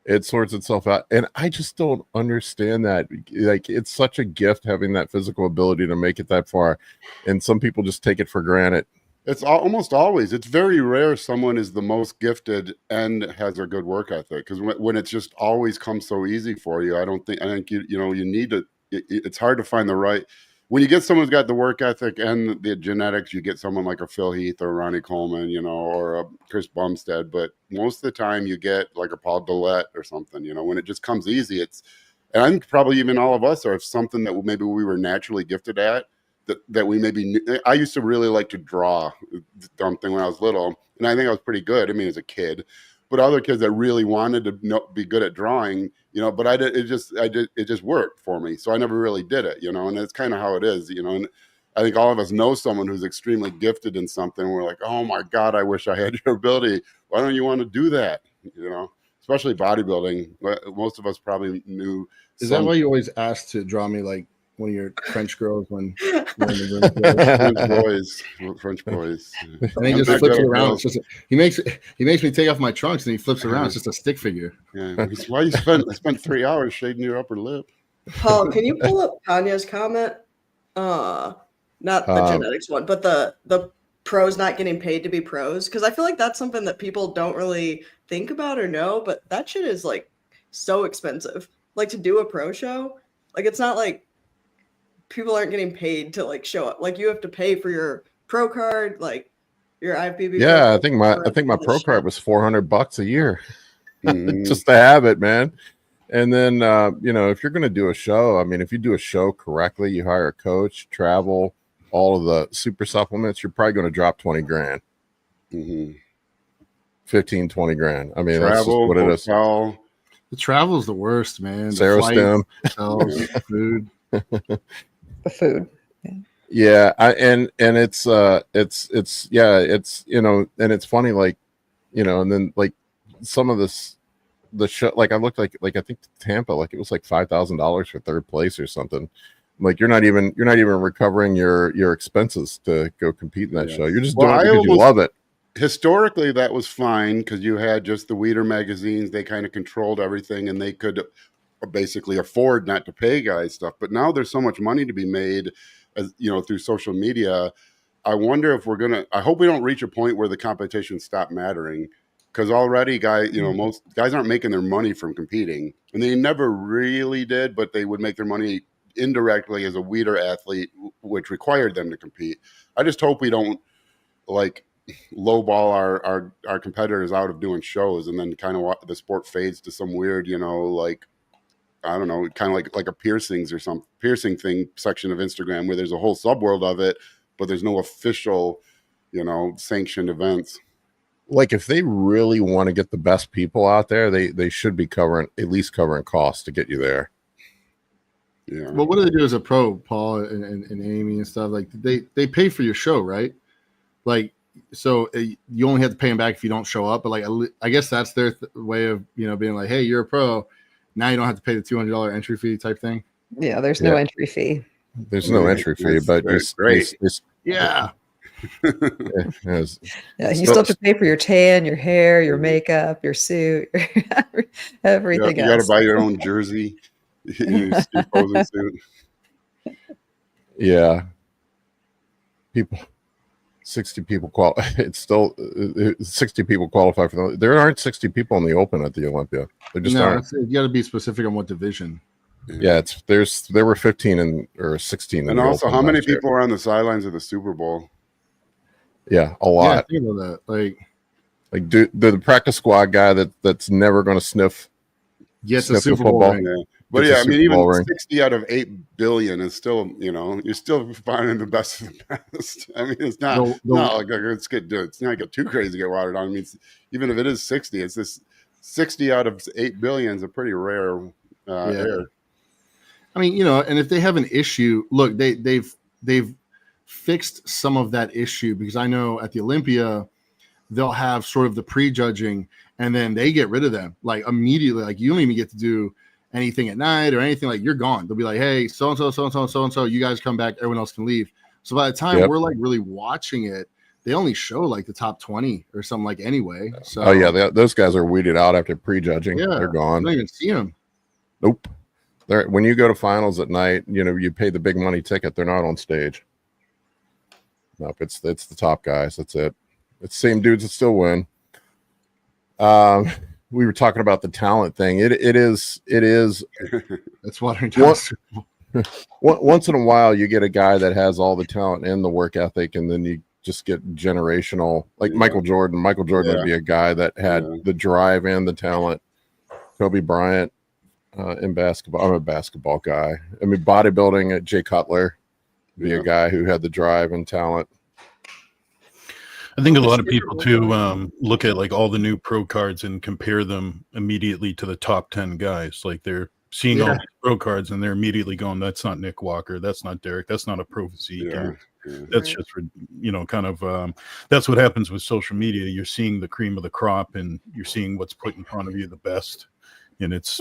It sorts itself out, and I just don't understand that. Like, it's such a gift having that physical ability to make it that far, and some people just take it for granted. It's almost always. It's very rare someone is the most gifted and has a good work ethic, because when it's just always comes so easy for you, I think you need to. It's hard to find the right. When you get someone who's got the work ethic and the genetics, you get someone like a Phil Heath or Ronnie Coleman, or a Chris Bumstead. But most of the time you get like a Paul Dillette or something, when it just comes easy. And I think probably even all of us are something that maybe we were naturally gifted at, that we maybe, I used to really like to draw, dumb thing when I was little. And I think I was pretty good. I mean, as a kid, but other kids that really wanted to be good at drawing, but it just worked for me. So I never really did it, and it's kind of how it is, and I think all of us know someone who's extremely gifted in something. We're like, oh my God, I wish I had your ability. Why don't you want to do that? Especially bodybuilding. Most of us probably knew. Is that why you always asked to draw me like one of your French girls when you're in the room? French boys. And he just flips it around. It's just he makes me take off my trunks, and he flips around. It's just a stick figure. Yeah. Why you spent 3 hours shading your upper lip? Paul, can you pull up Tanya's comment? Not the genetics one, but the pros not getting paid to be pros, because I feel like that's something that people don't really think about or know. But that shit is like so expensive. Like, to do a pro show, like it's not like people aren't getting paid to like show up. Like, you have to pay for your pro card, like your IFBB. Yeah, I think my pro card was $400 a year just to have it, man. And then if you're going to do a show, I mean, if you do a show correctly, you hire a coach, travel, all of the super supplements, you're probably going to drop 20 grand. 15, 20 grand. I mean, that's just what it is. The travel is the worst, man. Serostem, food. The food. Yeah, and it's and it's funny, like, and then like some of the show, like I looked like I think Tampa, like it was like $5,000 for third place or something. Like, you're not even recovering your expenses to go compete in that show. You're just doing it because you love it. Historically, that was fine because you had just the Weider magazines. They kind of controlled everything, and they could basically afford not to pay guys stuff. But now there's so much money to be made, as through social media. I wonder if I hope we don't reach a point where the competition stop mattering, because already most guys aren't making their money from competing, and they never really did, but they would make their money indirectly as a weeder athlete, which required them to compete. I just hope we don't like lowball our competitors out of doing shows, and then kind of the sport fades to some weird, like, I don't know, kind of like a piercing thing section of Instagram where there's a whole subworld of it, but there's no official, sanctioned events. Like, if they really want to get the best people out there, they should be at least covering costs to get you there. Yeah. Well, what do they do as a pro, Paul and Amy and stuff? Like, they pay for your show, right? Like, so you only have to pay them back if you don't show up. But like, I guess that's their way of being like, hey, you're a pro, now you don't have to pay the $200 entry fee type thing. Yeah, there's no entry fee. There's no entry fee, but great. Yeah. Yeah, you still have to pay for your tan, your hair, your makeup, your suit, everything You else. got to buy your own jersey, your posing suit. Yeah, 60 people it's still 60 people qualify for there aren't 60 people in the Open at the Olympia. There just aren't. You got to be specific on what division. Yeah, there were 15 or 16 and also how many people are on the sidelines of the Super Bowl? Yeah, a lot. Yeah, think about that. Like the practice squad guy that's never going to sniff a Super Bowl ring. Yeah. But yeah, I mean, even 60 out of 8 billion is still, you're still finding the best of the best. I mean, it's not like it's not too crazy to get watered down. I mean, even if it is 60, it's this 60 out of 8 billion is a pretty rare error. I mean, and if they have an issue, look, they've fixed some of that issue, because I know at the Olympia they'll have sort of the prejudging, and then they get rid of them like immediately. Like, you don't even get to do anything at night or anything. Like, you're gone. They'll be like, hey, so and so, you guys come back, everyone else can leave. So by the time we're like really watching it, they only show like the top 20 or something, like, anyway. So those guys are weeded out after prejudging. They're gone. You don't even see them. Nope. When you go to finals at night, you pay the big money ticket. They're not on stage. Nope, it's the top guys. That's it. It's the same dudes that still win. We were talking about the talent thing. It is. That's watering down. Once in a while, you get a guy that has all the talent and the work ethic, and then you just get generational, like Michael Jordan. Michael Jordan would be a guy that had the drive and the talent. Kobe Bryant in basketball. I'm a basketball guy. I mean, bodybuilding. Jay Cutler would be a guy who had the drive and talent. I think a lot of people too look at like all the new pro cards and compare them immediately to the top 10 guys. Like, they're seeing all these pro cards and they're immediately going, that's not Nick Walker, that's not Derek, that's not a pro physique. That's just kind of that's what happens with social media. You're seeing the cream of the crop, and you're seeing what's put in front of you the best, and it's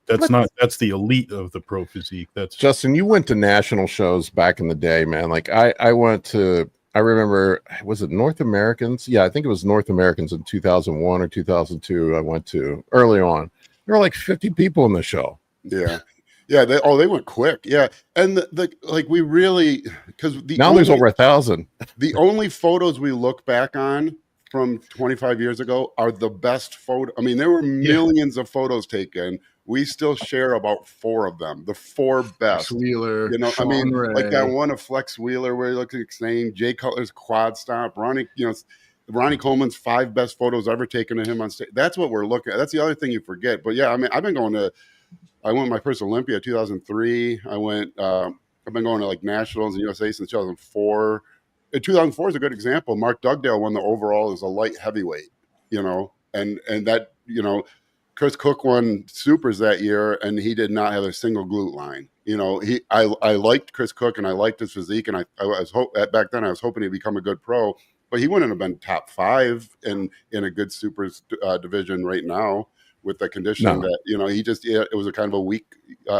that's the elite of the pro physique. That's Justin, you went to national shows back in the day, man. Like, I went to, I remember, was it North Americans? Yeah, I think it was North Americans in 2001 or 2002. I went to early on. There were like 50 people in the show. Yeah. They went quick. Yeah, and we really, because there's over 1,000. The only photos we look back on from 25 years ago are the best photo. I mean, there were millions of photos taken. We still share about 4 of them, the 4 best. Wheeler, Sean Ray. Like that one of Flex Wheeler where he looks insane. Jay Cutler's quad stomp. Ronnie Coleman's 5 best photos ever taken of him on stage. That's what we're looking at. That's the other thing you forget. But yeah, I mean, I went my first Olympia 2003. I've been going to like nationals and USA since 2004. 2004 is a good example. Mark Dugdale won the overall as a light heavyweight, and that, Chris Cook won supers that year, and he did not have a single glute line. I liked Chris Cook, and I liked his physique, and I was back then I was hoping he'd become a good pro, but he wouldn't have been top 5 in a good supers division right now with the conditioning that, it was a kind of a weak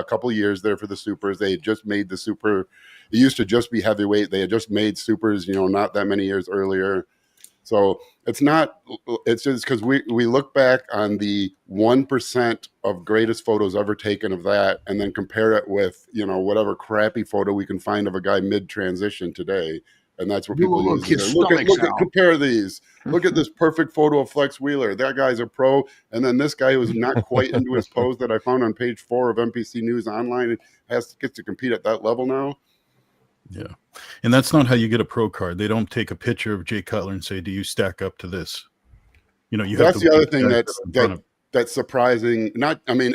couple years there for the supers. They had just made the super. It used to just be heavyweight. They had just made supers, not that many years earlier. So it's just because we look back on the 1% of greatest photos ever taken of that, and then compare it with, whatever crappy photo we can find of a guy mid-transition today. And that's what people use. Compare these. Look at this perfect photo of Flex Wheeler. That guy's a pro. And then this guy who's not quite into his pose that I found on page 4 of NPC News Online gets to compete at that level now. Yeah. And that's not how you get a pro card. They don't take a picture of Jay Cutler and say, do you stack up to this? That's the other thing that's surprising.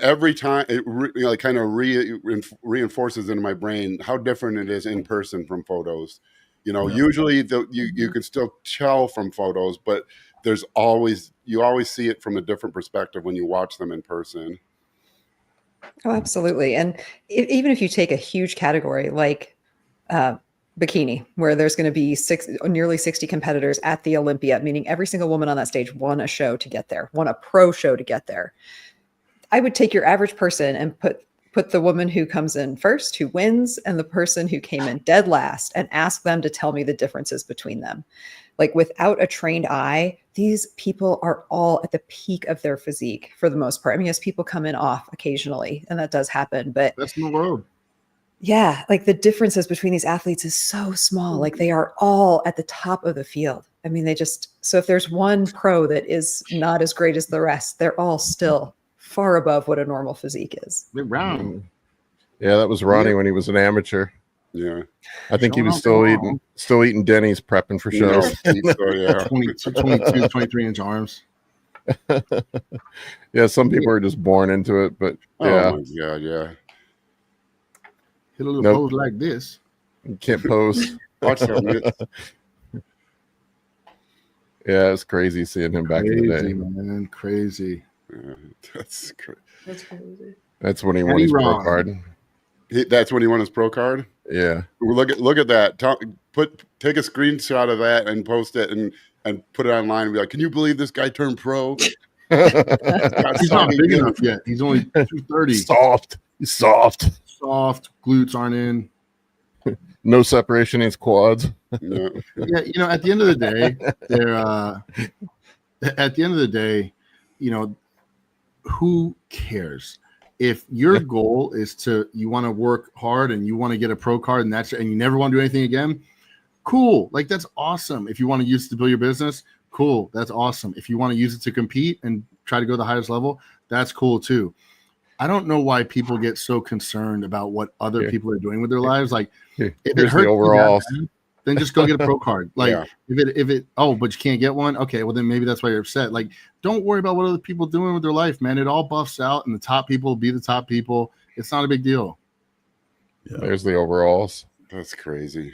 Every time it kind of reinforces into my brain how different it is in person from photos. Usually you can still tell from photos, but you always see it from a different perspective when you watch them in person. Oh, absolutely. And even if you take a huge category like bikini, where there's going to be nearly 60 competitors at the Olympia, meaning every single woman on that stage won a show to get there, won a pro show to get there. I would take your average person and put the woman who comes in first, who wins, and the person who came in dead last, and ask them to tell me the differences between them. Like, without a trained eye, these people are all at the peak of their physique for the most part. I mean, yes, people come in off occasionally, and that does happen, but that's in the world. Yeah, like the differences between these athletes is so small. Like, they are all at the top of the field. I mean, so if there's one pro that is not as great as the rest, they're all still far above what a normal physique is. They're round. Yeah, that was Ronnie when he was an amateur. Yeah, I think he was still eating Denny's, prepping for shows. 22, 23-inch arms. Yeah, some people are just born into it, but yeah. Oh my God, yeah. Hit a little pose like this. You can't pose. Watch them. Yeah, it's crazy seeing him back in the day. Man, crazy. Yeah, that's crazy. That's crazy. That's when he won his pro card. That's when he won his pro card. Yeah. Look at that. Take a screenshot of that and post it and put it online and be like, "Can you believe this guy turned pro?" He's not big enough yet. He's only 230. Soft. He's soft. Soft. Glutes aren't in. No separation in his quads. Yeah. Yeah, at the end of the day, who cares? If your goal is you want to work hard and you want to get a pro card and you never want to do anything again, cool. Like, that's awesome. If you want to use it to build your business, cool. That's awesome. If you want to use it to compete and try to go to the highest level, that's cool too. I don't know why people get so concerned about what other people are doing with their lives. Like, if it hurts overall, then just go get a pro card. Like, if it but you can't get one. Okay, well then maybe that's why you're upset. Like, don't worry about what other people are doing with their life, man. It all buffs out, and the top people will be the top people. It's not a big deal. Yeah. There's the overalls. That's crazy.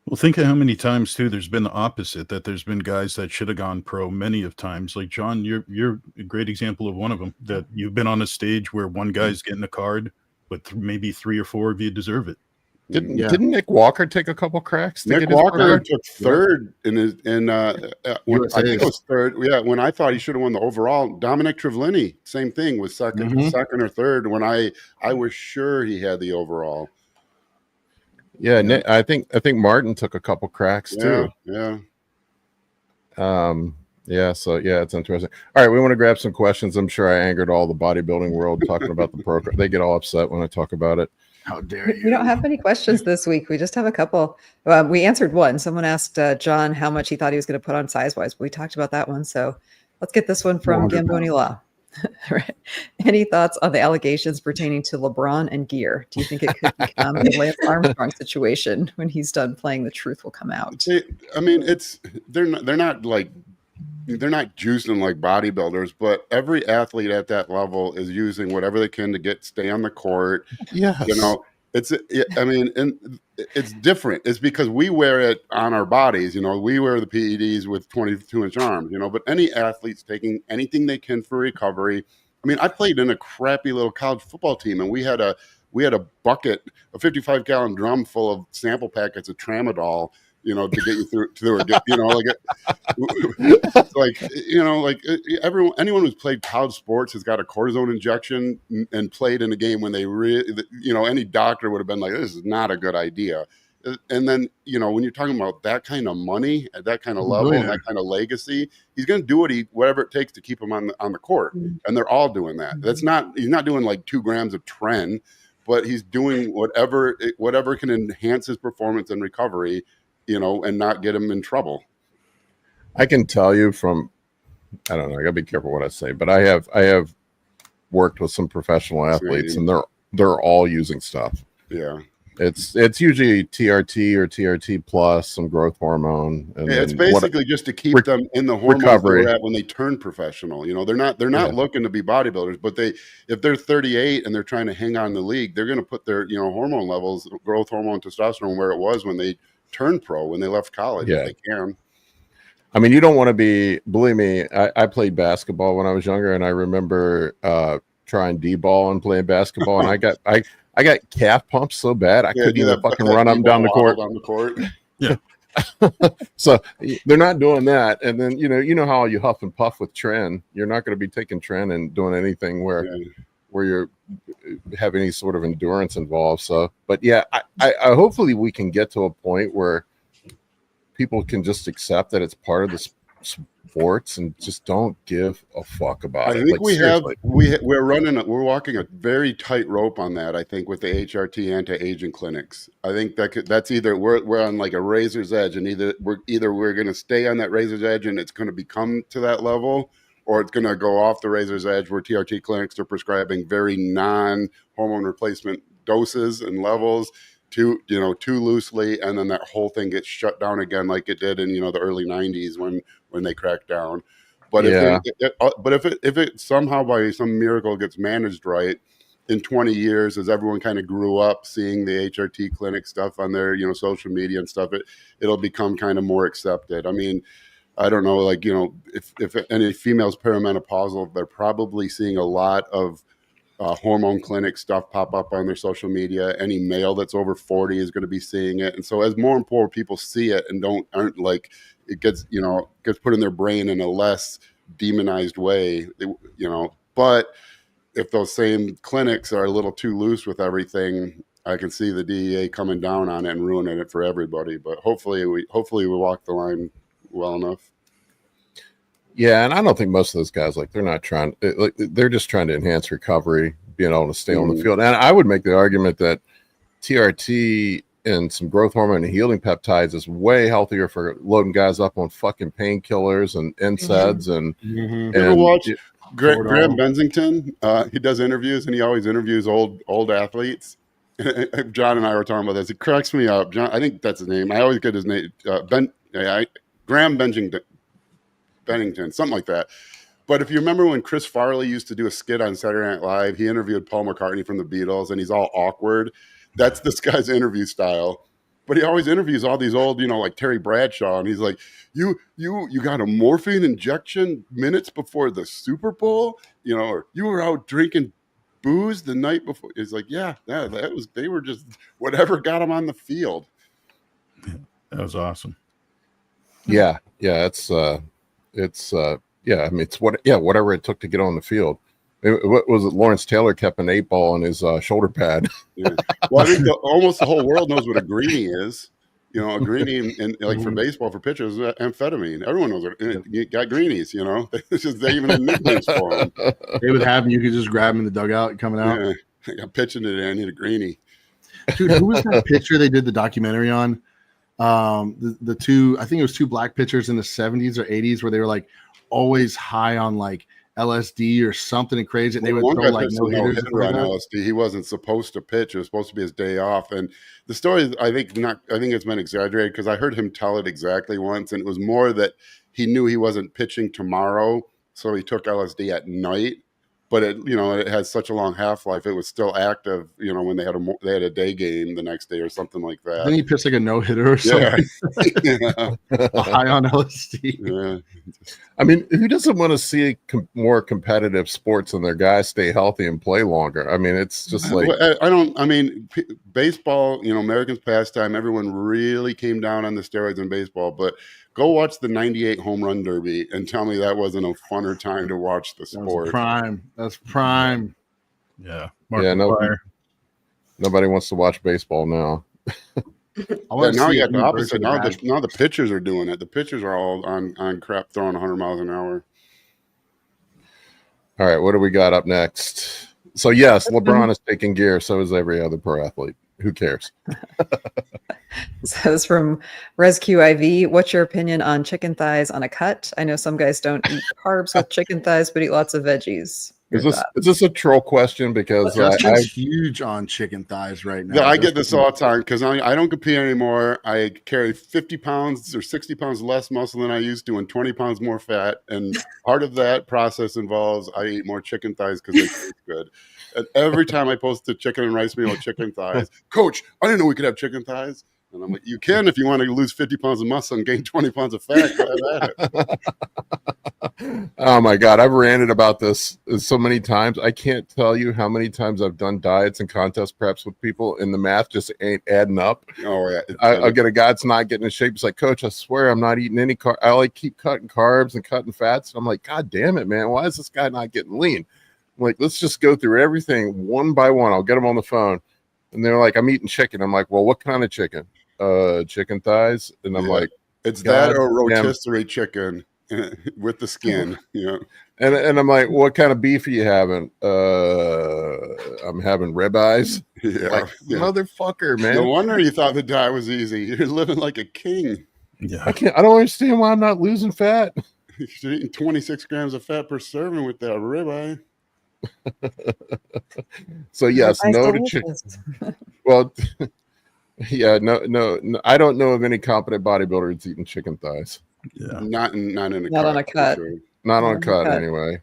Well, think of how many times too there's been the opposite, that there's been guys that should have gone pro many of times. Like, John, you're a great example of one of them, that you've been on a stage where one guy's getting a card, but maybe 3 or 4 of you deserve it. Didn't Nick Walker take a couple cracks? Nick Walker took third I think it was third. Yeah, when I thought he should have won the overall. Dominic Trivellini, same thing, was second or third when I was sure he had the overall. Yeah, Nick, I think Martin took a couple cracks too. Yeah. So it's interesting. All right, we want to grab some questions. I'm sure I angered all the bodybuilding world talking about the pro. They get all upset when I talk about it. How dare you? We don't have any questions this week. We just have a couple. We answered one. Someone asked John how much he thought he was going to put on size-wise. We talked about that one. So let's get this one from Gamboni Law. Right. Any thoughts on the allegations pertaining to LeBron and gear? Do you think it could become a Lance Armstrong situation when he's done playing? The truth will come out. I mean, they're not juicing like bodybuilders, but every athlete at that level is using whatever they can to stay on the court. Yes. It's different. It's because we wear it on our bodies. We wear the PEDs with 22-inch arms, but any athlete's taking anything they can for recovery. I mean, I played in a crappy little college football team, and we had a bucket, a 55-gallon drum full of sample packets of Tramadol, to get you through anyone who's played college sports has got a cortisone injection and played in a game when they any doctor would have been like, this is not a good idea. And then, when you're talking about that kind of money at that kind of He's a level and billionaire. that kind of legacy, he's going to do whatever it takes to keep him on the court. And they're all doing that. He's not doing like 2 grams of tren, but he's doing whatever can enhance his performance and recovery, and not get him in trouble. I can tell you from, I don't know, I gotta be careful what I say, but I have worked with some professional athletes, and they're all using stuff. Yeah. It's usually TRT or TRT plus some growth hormone, and it's basically just to keep them in the hormones recovery they're at when they turn professional. They're not looking to be bodybuilders, but if they're 38 and they're trying to hang on in the league, they're going to put their hormone levels, growth hormone, testosterone, where it was when they turned pro, when they left college. If they can. I mean, you don't want to be. Believe me, I played basketball when I was younger, and I remember trying D-ball and playing basketball, and I got calf pumps so bad I couldn't even fucking run up and down the court. Yeah. So they're not doing that, and then you know how you huff and puff with tren. You're not going to be taking tren and doing anything where you're have any sort of endurance involved. So, but yeah, I hopefully we can get to a point where people can just accept that it's part of the sports and just don't give a fuck about it. I think we're walking a very tight rope on that. I think with the HRT anti-aging clinics, I think that's either we're on like a razor's edge, and either we're going to stay on that razor's edge and it's going to become to that level, or it's going to go off the razor's edge where TRT clinics are prescribing very non-hormone replacement doses and levels too loosely, and then that whole thing gets shut down again like it did in the early 90s when they cracked down. But if it somehow by some miracle gets managed right in 20 years, as everyone kind of grew up seeing the HRT clinic stuff on their social media and stuff, it'll become kind of more accepted. I mean, I don't know, like if any females perimenopausal, they're probably seeing a lot of hormone clinic stuff pop up on their social media. Any male that's over 40 is going to be seeing it, and so as more and more people see it and aren't like it gets put in their brain in a less demonized way, But if those same clinics are a little too loose with everything, I can see the DEA coming down on it and ruining it for everybody. But hopefully we walk the line well enough. Yeah, and I don't think most of those guys they're not trying. They're just trying to enhance recovery, being able to stay on the field. And I would make the argument that TRT and some growth hormone and healing peptides is way healthier for loading guys up on fucking painkillers and NSAIDs and. You ever watch Graham Bensington? He does interviews, and he always interviews old athletes. John and I were talking about this. It cracks me up. John, I think that's his name. I always get his name. Graham Bennington, something like that. But if you remember when Chris Farley used to do a skit on Saturday Night Live, he interviewed Paul McCartney from the Beatles, and he's all awkward. That's this guy's interview style. But he always interviews all these old, like Terry Bradshaw, and he's like, "You got a morphine injection minutes before the Super Bowl, or you were out drinking booze the night before." He's like, "Yeah, they were just whatever got them on the field." That was awesome. Yeah, it's whatever it took to get on the field. What was it? Lawrence Taylor kept an 8-ball on his shoulder pad. Yeah. Well, I think almost the whole world knows what a greenie is. A greenie, and like for baseball, for pitchers, amphetamine. Everyone knows it. You got greenies. It's just they even have nicknames for them. They would have them. You could just grab them in the dugout coming out. Yeah, I'm pitching today. I need a greenie. Dude, who was that pitcher they did the documentary on? The two, I think it was 2 black pitchers in the 70s or 80s where they were like always high on like LSD or something crazy, and they would throw like no hitters on LSD. He wasn't supposed to pitch. It was supposed to be his day off. And the story, I think it's been exaggerated because I heard him tell it exactly once, and it was more that he knew he wasn't pitching tomorrow, so he took LSD at night. But it has such a long half-life. It was still active, when they had a day game the next day or something like that. Then he pitched like a no-hitter or something. Yeah. High on LSD. Yeah. I mean, who doesn't want to see more competitive sports and their guys stay healthy and play longer? I mean, it's just like baseball, Americans pastime. Everyone really came down on the steroids in baseball, but go watch the 98 home run derby and tell me that wasn't a funner time to watch the sport. That's prime. Yeah. Nobody wants to watch baseball now. I want to now see you a got the new opposite. version of Now the pitchers are doing it. The pitchers are all on crap throwing 100 miles an hour. All right, what do we got up next? So yes, LeBron is taking gear. So is every other pro athlete. Who cares? So it's from Rescue IV. What's your opinion on chicken thighs on a cut? I know some guys don't eat carbs with chicken thighs, but eat lots of veggies. Your Is this a troll question? Because Justin's huge on chicken thighs right now. Yeah, I get this all the time because I don't compete anymore. I carry 50 pounds or 60 pounds less muscle than I used to and 20 pounds more fat. And part of that process involves I eat more chicken thighs because they taste good. And every time I post a chicken and rice meal with chicken thighs, Coach, I didn't know we could have chicken thighs. And I'm like, you can if you want to lose 50 pounds of muscle and gain 20 pounds of fat. Go ahead at it. Oh my God, I've ranted about this so many times. I can't tell you how many times I've done diets and contest preps with people, and the math just ain't adding up. Oh yeah, I'll get a guy that's not getting in shape. He's like, Coach, I swear I'm not eating any carb. I like keep cutting carbs and cutting fats. And I'm like, God damn it, man, why is this guy not getting lean? I'm like, let's just go through everything one by one. I'll get them on the phone, and they're like, I'm eating chicken. I'm like, well, what kind of chicken? Chicken thighs. And I'm like, it's that or rotisserie chicken with the skin, you know. And I'm like, what kind of beef are you having? I'm having ribeyes. Yeah, motherfucker, man. No wonder you thought the diet was easy. You're living like a king. Yeah, I don't understand why I'm not losing fat. You're eating 26 grams of fat per serving with that ribeye. So yes, no to chicken. Well, yeah, no. I don't know of any competent bodybuilder that's eating chicken thighs. Yeah, Not on a cut. Sure. Not on a cut anyway.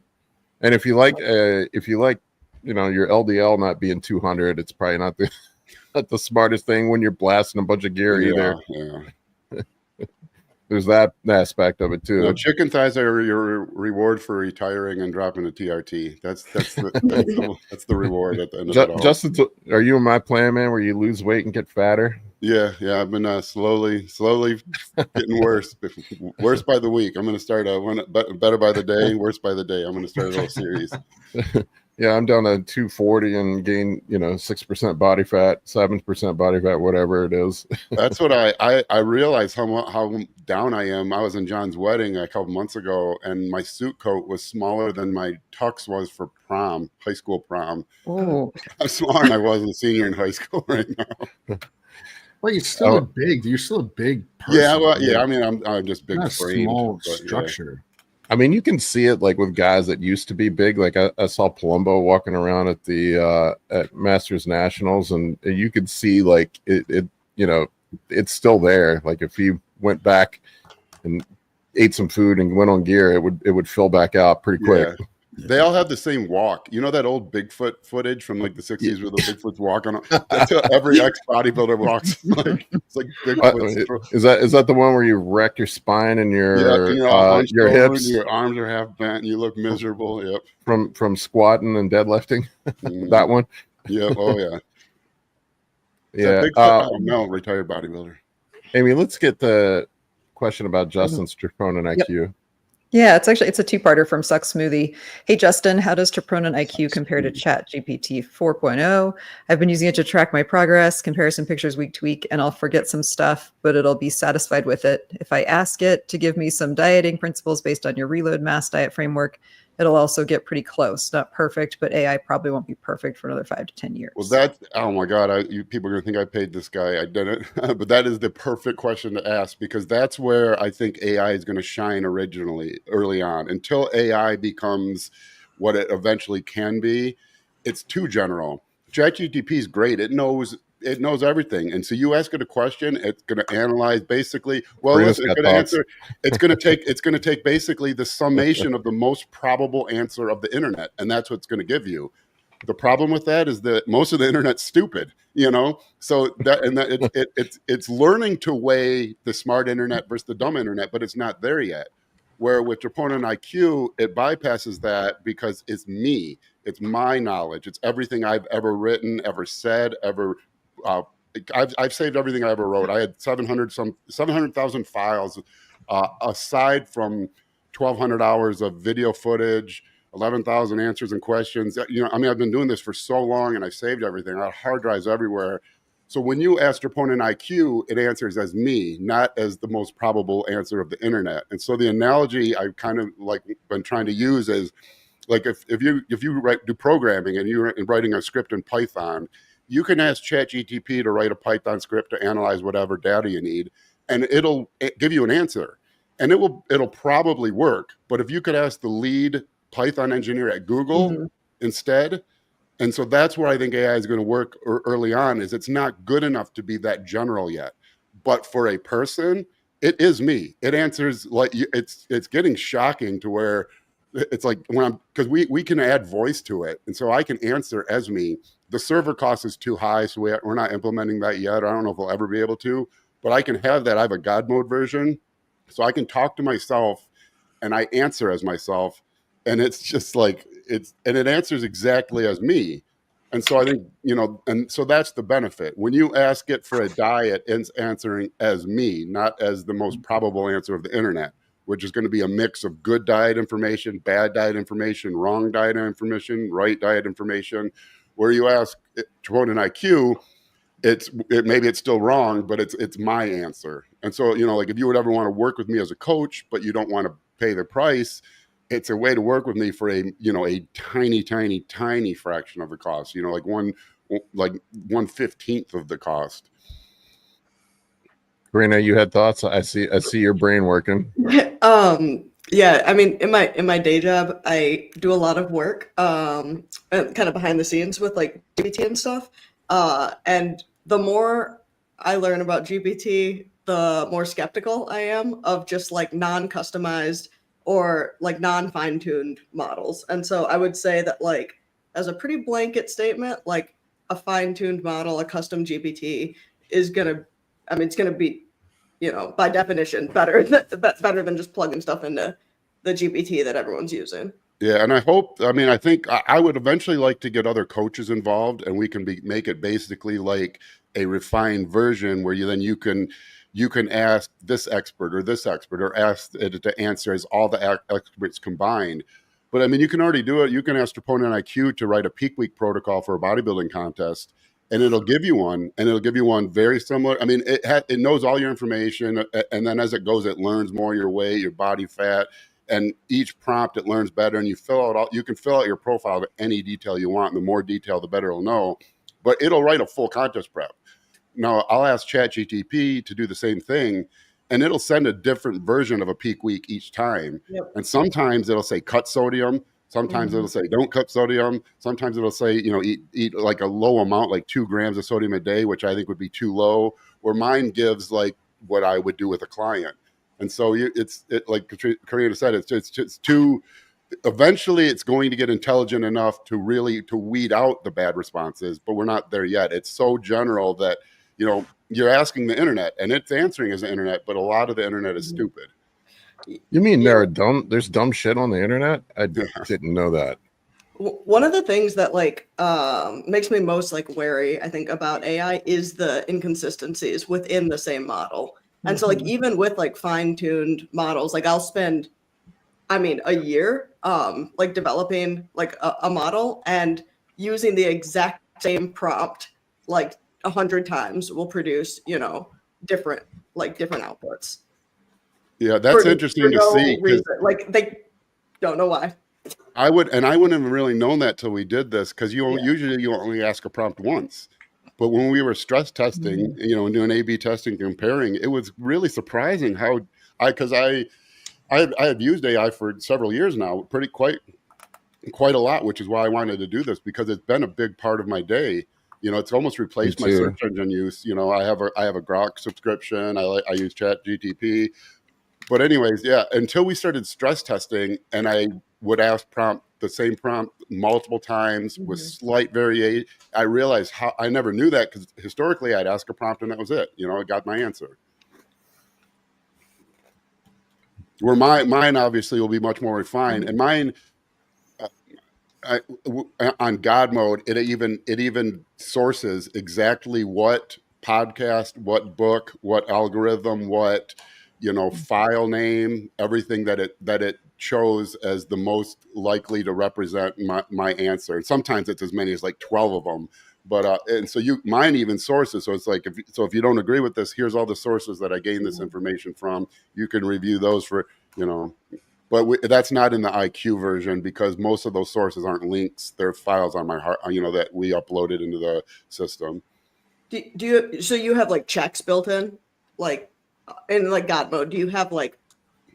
And if you like, your LDL not being 200, it's probably not the smartest thing when you're blasting a bunch of gear either. Yeah. There's that aspect of it too. No, chicken thighs are your reward for retiring and dropping a TRT. That's the reward at the end of it all. Justin, are you in my plan, man, where you lose weight and get fatter? Yeah. I've been slowly getting worse by the week. I'm going to start better by the day, worse by the day. I'm going to start a little series. Yeah, I'm down to 240 and gain, 6% body fat, 7% body fat, whatever it is. That's what I realized how down I am. I was in John's wedding a couple months ago, and my suit coat was smaller than my tux was for prom, high school prom. Oh, I'm smaller than I was a senior in high school right now. Well, you're still You're still a big person. Yeah, well, yeah. I mean, I'm just big. Not framed, small but, structure. I mean, you can see it like with guys that used to be big. Like I saw Palumbo walking around at the at Masters Nationals, and you could see like it it's still there. Like if he went back and ate some food and went on gear, it would fill back out pretty quick. Yeah. They all have the same walk. You know that old Bigfoot footage from like the 60s where the Bigfoot's walking? That's how every ex-bodybuilder walks. It's like Bigfoot. Is that the one where you wreck your spine and your hips? Your arms are half bent and you look miserable. Yep. From squatting and deadlifting? That one? Yeah. Oh, yeah. Yeah. Retired bodybuilder. Amy, let's get the question about Justin's troponin IQ. Yeah, it's a two-parter from Suck Smoothie. Hey, Justin, how does troponin IQ compare to Chat GPT 4.0? I've been using it to track my progress, comparison pictures week to week, and I'll forget some stuff, but it'll be satisfied with it. If I ask it to give me some dieting principles based on your Reload Mass Diet framework, it'll also get pretty close. Not perfect, but AI probably won't be perfect for another 5 to 10 years. Well, oh my God, people are going to think I paid this guy. I didn't. But that is the perfect question to ask because that's where I think AI is going to shine early on. Until AI becomes what it eventually can be, it's too general. ChatGPT is great. It knows everything. And so you ask it a question, it's going to analyze basically, it's going to answer. It's going to take basically the summation of the most probable answer of the internet. And that's what it's going to give you. The problem with that is that most of the internet's stupid, so it's learning to weigh the smart internet versus the dumb internet, but it's not there yet. Where with troponin IQ, it bypasses that because it's me. It's my knowledge. It's everything I've ever written, ever said, ever. I've saved everything I ever wrote. I had 700,000 files, aside from 1,200 hours of video footage, 11,000 answers and questions. I've been doing this for so long, and I saved everything. I had hard drives everywhere. So when you ask Troponin IQ, it answers as me, not as the most probable answer of the internet. And so the analogy I've kind of like been trying to use is like if you do programming and you're writing a script in Python, you can ask ChatGTP to write a Python script to analyze whatever data you need, and it'll give you an answer, and it'll probably work. But if you could ask the lead Python engineer at Google instead, and so that's where I think AI is going to work early on, is it's not good enough to be that general yet. But for a person, it is me. It answers like it's getting shocking to where it's like because we can add voice to it, and so I can answer as me. The server cost is too high, so we're not implementing that yet. I don't know if we'll ever be able to, but I can have that. I have a God mode version, so I can talk to myself and I answer as myself, and it's just like it answers exactly as me. And so I think, and so that's the benefit. When you ask it for a diet, it's answering as me, not as the most probable answer of the internet, which is going to be a mix of good diet information, bad diet information, wrong diet information, right diet information. Where you ask Troponin IQ, maybe it's still wrong, but it's my answer. And so, like if you would ever want to work with me as a coach, but you don't want to pay the price, it's a way to work with me for a tiny fraction of the cost, like 1/15 of the cost. Karina, you had thoughts? I see your brain working. Yeah, I mean, in my day job, I do a lot of work, kind of behind the scenes with like GPT and stuff. And the more I learn about GPT, the more skeptical I am of just like non-customized or like non-fine-tuned models. And so I would say that like as a pretty blanket statement, like a fine-tuned model, a custom GPT is it's gonna be, by definition, better than just plugging stuff into the GPT that everyone's using. Yeah, and I think I would eventually like to get other coaches involved, and we can make it basically like a refined version where you can ask this expert or ask it to answer as all the experts combined. But I mean, you can already do it. You can ask Troponin IQ to write a peak week protocol for a bodybuilding contest, and it'll give you one, very similar. I mean, it knows all your information, and then as it goes, it learns more your weight, your body fat. And each prompt it learns better, and you can fill out your profile to any detail you want. And the more detail, the better it'll know. But it'll write a full contest prep. Now I'll ask ChatGTP to do the same thing, and it'll send a different version of a peak week each time. Yep. And sometimes it'll say cut sodium. Sometimes it'll say don't cut sodium. Sometimes it'll say eat like a low amount, like 2 grams of sodium a day, which I think would be too low. Where mine gives like what I would do with a client. And so like Karina said, it's just too. Eventually, it's going to get intelligent enough to weed out the bad responses, but we're not there yet. It's so general that you're asking the internet, and it's answering as the internet, but a lot of the internet is stupid. You mean there's dumb shit on the internet? I didn't know that. One of the things that like makes me most like wary, I think, about AI is the inconsistencies within the same model. And so like even with like fine-tuned models, like I'll spend, a year like developing like a model, and using the exact same prompt like 100 times will produce, different outputs. Yeah, that's interesting to see. Like they don't know why. I wouldn't have really known that till we did this, because usually you only ask a prompt once. But when we were stress testing, and doing A/B testing, comparing, it was really surprising how I have used AI for several years now, quite a lot, which is why I wanted to do this, because it's been a big part of my day. It's almost replaced my search engine use. I have a Grok subscription. I use ChatGTP. But anyways, yeah, until we started stress testing, and I would ask the same prompt multiple times with slight variation, I realized how I never knew that, because historically I'd ask a prompt and that was it. I got my answer. Where mine obviously will be much more refined, and mine on God mode, it even sources exactly what podcast, what book, what algorithm, what file name, everything that it chose as the most likely to represent my answer. And sometimes it's as many as like 12 of them. But and so mine even sources. So it's like if you don't agree with this, here's all the sources that I gained this information from. You can review those for, but that's not in the IQ version because most of those sources aren't links. They're files on my heart, that we uploaded into the system. Do you, so you have like checks built in, like in like God mode? Do you have like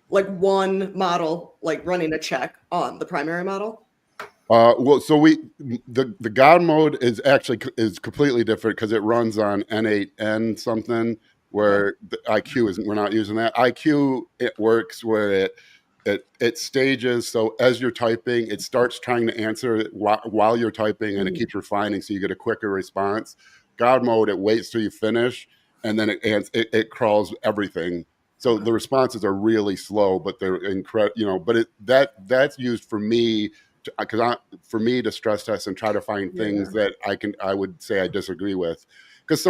one model like running a check on the primary model? Well, so the God mode is completely different because it runs on N8N something where the IQ isn't. We're not using that. IQ, it works where it stages. So as you're typing, it starts trying to answer while you're typing, and it keeps refining, so you get a quicker response. God mode, it waits till you finish, and then it crawls everything. So the responses are really slow, but they're incredible. But that's used for me for me to stress test and try to find things that I would say I disagree with, because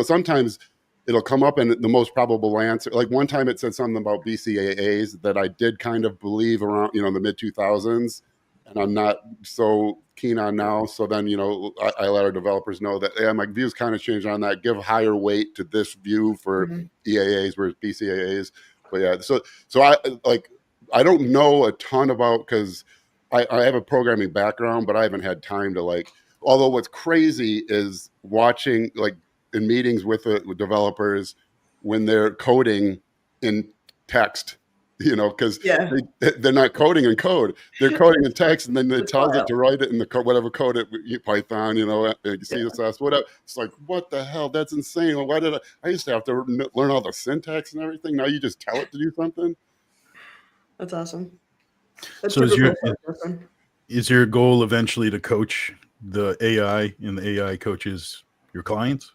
sometimes it'll come up and the most probable answer. Like one time it said something about BCAAs that I did kind of believe around the mid 2000s, and I'm not so keen on now. So then I let our developers know that my views kind of changed on that. Give higher weight to this view for EAAs versus BCAAs. But yeah, so I don't know a ton about, because I have a programming background, but I haven't had time to although what's crazy is watching in meetings with developers when they're coding in text, because they're not coding in code. They're coding in text, and then it tells it to write it in the whatever code Python, CSS, whatever. It's like, what the hell? That's insane. Well, why did I used to have to learn all the syntax and everything. Now you just tell it to do something. That's awesome. So is your goal eventually to coach the AI, and the AI coaches your clients?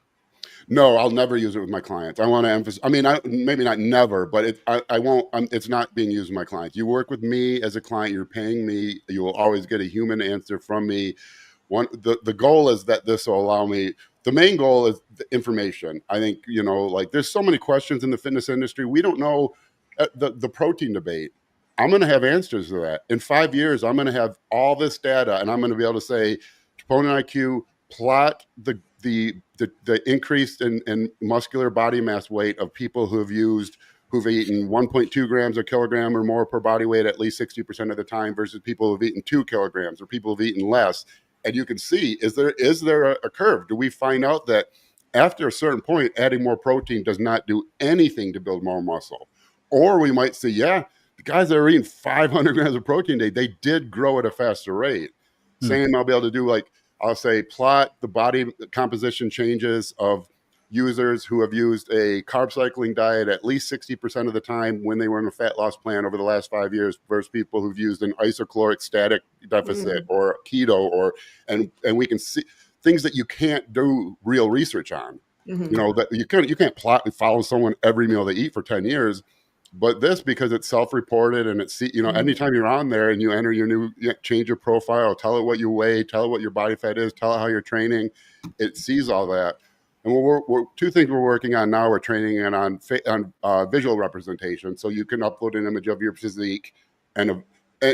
No, I'll never use it with my clients. I want to emphasize. I mean, maybe not never, but I won't. It's not being used with my clients. You work with me as a client. You're paying me. You will always get a human answer from me. The goal is that this will allow me. The main goal is the information. I think there's so many questions in the fitness industry. We don't know the protein debate. I'm going to have answers to that. In 5 years, I'm going to have all this data, and I'm going to be able to say, troponin IQ, plot the increase in muscular body mass weight of people who've eaten 1.2 grams a kilogram or more per body weight at least 60% of the time versus people who've eaten 2 kilograms or people who've eaten less. And you can see, is there a curve? Do we find out that after a certain point, adding more protein does not do anything to build more muscle? Or we might say, the guys that are eating 500 grams of protein a day, they did grow at a faster rate. Same, I'll be able to do I'll say plot the body composition changes of users who have used a carb cycling diet at least 60% of the time when they were in a fat loss plan over the last 5 years versus people who've used an isocaloric static deficit or keto and we can see things that you can't do real research on. That you can't plot and follow someone every meal they eat for 10 years. But this, because it's self-reported and it's, anytime you're on there and you enter change your profile, tell it what you weigh, tell it what your body fat is, tell it how you're training, it sees all that. And we're two things we're working on now. We're training it on visual representation, so you can upload an image of your physique, and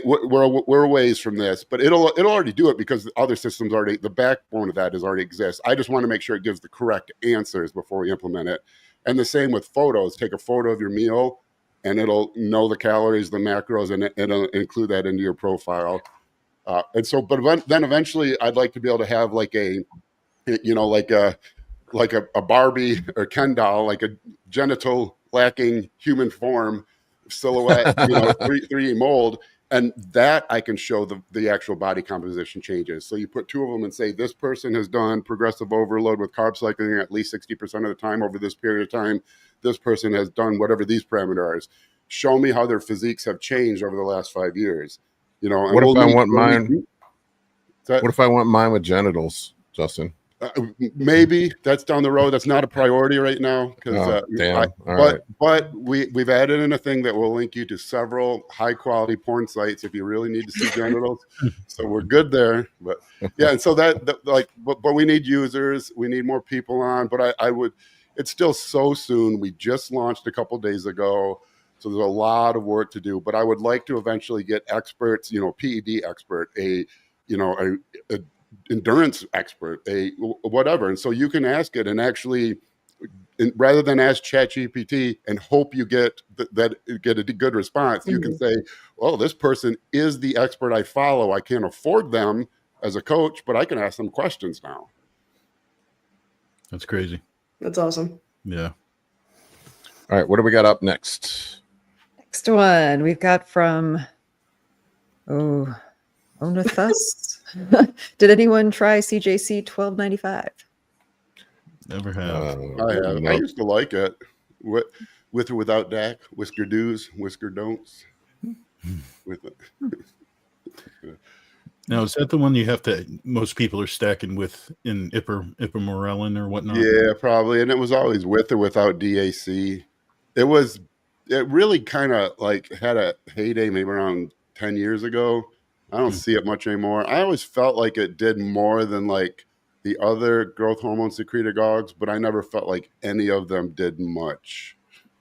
we're a ways from this, but it'll already do it because the other systems the backbone of that already exists. I just want to make sure it gives the correct answers before we implement it. And the same with photos. Take a photo of your meal, and it'll know the calories, the macros, and it'll include that into your profile. And so, but then eventually, I'd like to be able to have like a Barbie or Ken doll, like a genital lacking human form silhouette, 3D mold, and that I can show the actual body composition changes. So you put two of them and say, this person has done progressive overload with carb cycling at least 60% of the time over this period of time. This person has done whatever these parameters. Show me how their physiques have changed over the last 5 years. And what if I want mine? What if I want mine with genitals, Justin? Maybe that's down the road. That's not a priority right now but we've added in a thing that will link you to several high quality porn sites if you really need to see genitals. So we're good there. But yeah, and so but we need users. We need more people on. But I would. It's still so soon. We just launched a couple days ago. So there's a lot of work to do, but I would like to eventually get experts, PED expert, a endurance expert, a whatever. And so you can ask it and actually, rather than ask ChatGPT and hope you get get a good response, you can say, well, this person is the expert I follow. I can't afford them as a coach, but I can ask them questions now. That's crazy. That's awesome. Yeah. All right, what do we got up next? Next one we've got from Onathus. Did anyone try CJC 1295? Never have. I have. I Nope. used to like it. With or without Dak, whisker do's, whisker don'ts. With it. Now, is that the one you have to? Most people are stacking with in ipamorelin or whatnot. Yeah, probably. And it was always with or without DAC. It really kind of like had a heyday maybe around 10 years ago. I don't see it much anymore. I always felt like it did more than like the other growth hormone secretagogues, but I never felt like any of them did much.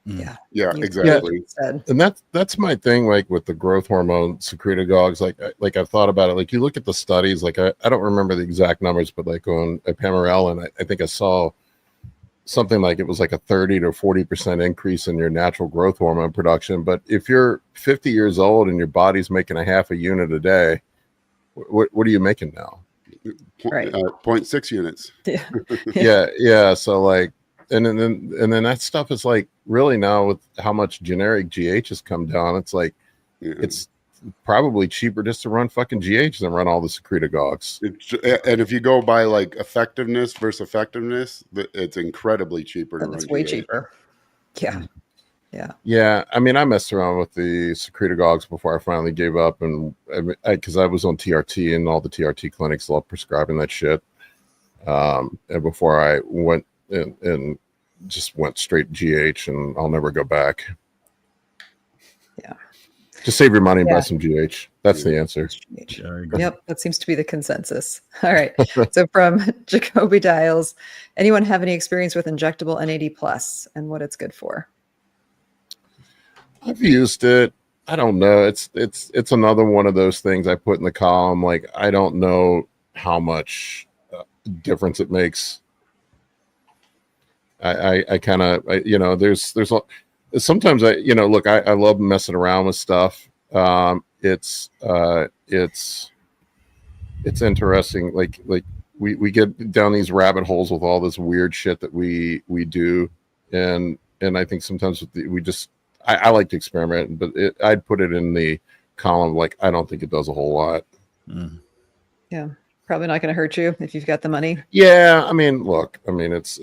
Yeah. Yeah, You exactly. said. And that's my thing, like with the growth hormone secretagogues. Like I've thought about it. Like you look at the studies, like I don't remember the exact numbers, but like on ipamorelin, I think I saw something like it was like a 30 to 40% increase in your natural growth hormone production. But if you're 50 years old and your body's making a half a unit a day, what are you making now? Right. 0.6 units. Yeah. Yeah. So like, and then that stuff is like really now with how much generic GH has come down, it's like it's probably cheaper just to run fucking GH than run all the secretagogues. And if you go by like effectiveness versus effectiveness, it's incredibly cheaper to run. It's way GH. cheaper. Yeah. Yeah, I mean, I messed around with the secretagogues before I finally gave up, and because I was on TRT and all the TRT clinics love prescribing that shit. And before I went and just went straight GH, and I'll never go back. Yeah. Just save your money and buy some GH. That's the answer. Yeah, I agree. Yep, that seems to be the consensus. All right. So from Jacoby Dials, anyone have any experience with injectable NAD plus and what it's good for? I've used it. I don't know. It's another one of those things I put in the column. Like I don't know how much difference it makes. I kind of there's sometimes look, I love messing around with stuff. It's interesting. Like we get down these rabbit holes with all this weird shit that we do, and I think sometimes I like to experiment, but I'd put it in the column like I don't think it does a whole lot. Yeah, probably not going to hurt you if you've got the money. Yeah, I mean, look, I mean, it's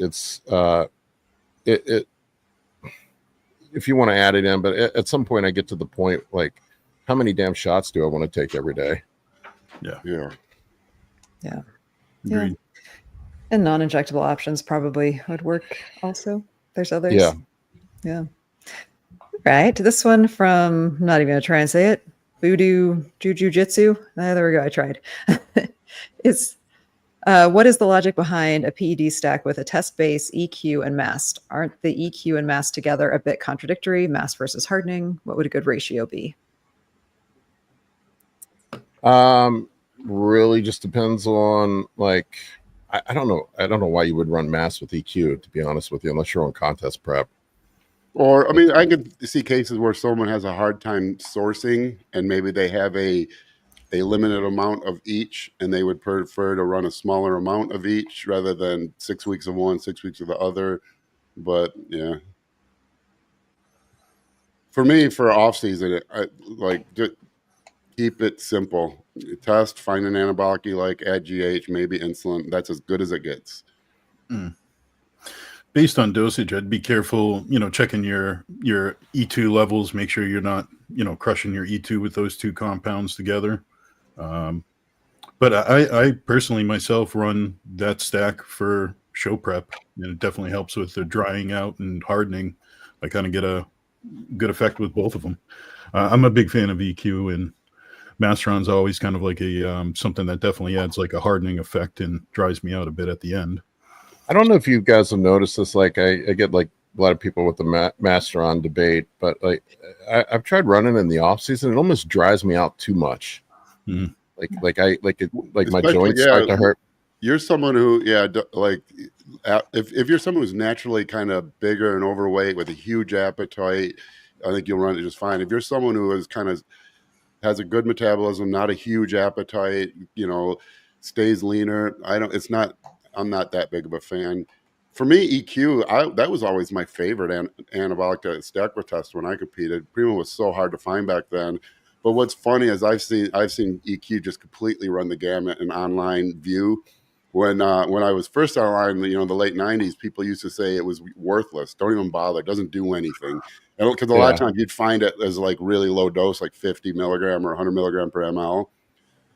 if you want to add it in, but at some point I get to the point like, how many damn shots do I want to take every day? Yeah. Agreed. And non-injectable options probably would work also. There's others. Yeah. Right. This one from, I'm not even going to try and say it, Voodoo Jujitsu. There we go. I tried. It's what is the logic behind a PED stack with a test base, EQ, and mast? Aren't the EQ and mast together a bit contradictory? Mast versus hardening. What would a good ratio be? Really just depends on like, I don't know. I don't know why you would run mast with EQ, to be honest with you, unless you're on contest prep. Or, I mean, I could see cases where someone has a hard time sourcing and maybe they have a limited amount of each and they would prefer to run a smaller amount of each rather than 6 weeks of one, 6 weeks of the other. But yeah, for me, for off season, I like just keep it simple. Test, find an antibiotic you like, add GH, maybe insulin. That's as good as it gets. Based on dosage, I'd be careful, checking your E2 levels, make sure you're not, crushing your E2 with those two compounds together. But I personally myself run that stack for show prep, and it definitely helps with the drying out and hardening. I kind of get a good effect with both of them. I'm a big fan of EQ, and Masteron's always kind of like a something that definitely adds like a hardening effect and dries me out a bit at the end. I don't know if you guys have noticed this. Like I get like lot of people with the master on debate, but like I've tried running in the off season. It almost dries me out too much. Mhm. Like my Especially, joints yeah, start to hurt. You're someone who, like, if you're someone who's naturally kind of bigger and overweight with a huge appetite, I think you'll run it just fine. If you're someone who is kind of has a good metabolism, not a huge appetite, stays leaner, I'm not that big of a fan. For me, EQ, that was always my favorite anabolic to stack with test when I competed. Primo was so hard to find back then. But what's funny is I've seen EQ just completely run the gamut in online view. When I was first online, the late '90s, people used to say it was worthless. Don't even bother. It doesn't do anything. And because a lot of times you'd find it as like really low dose, like 50 milligram or 100 milligram per ml.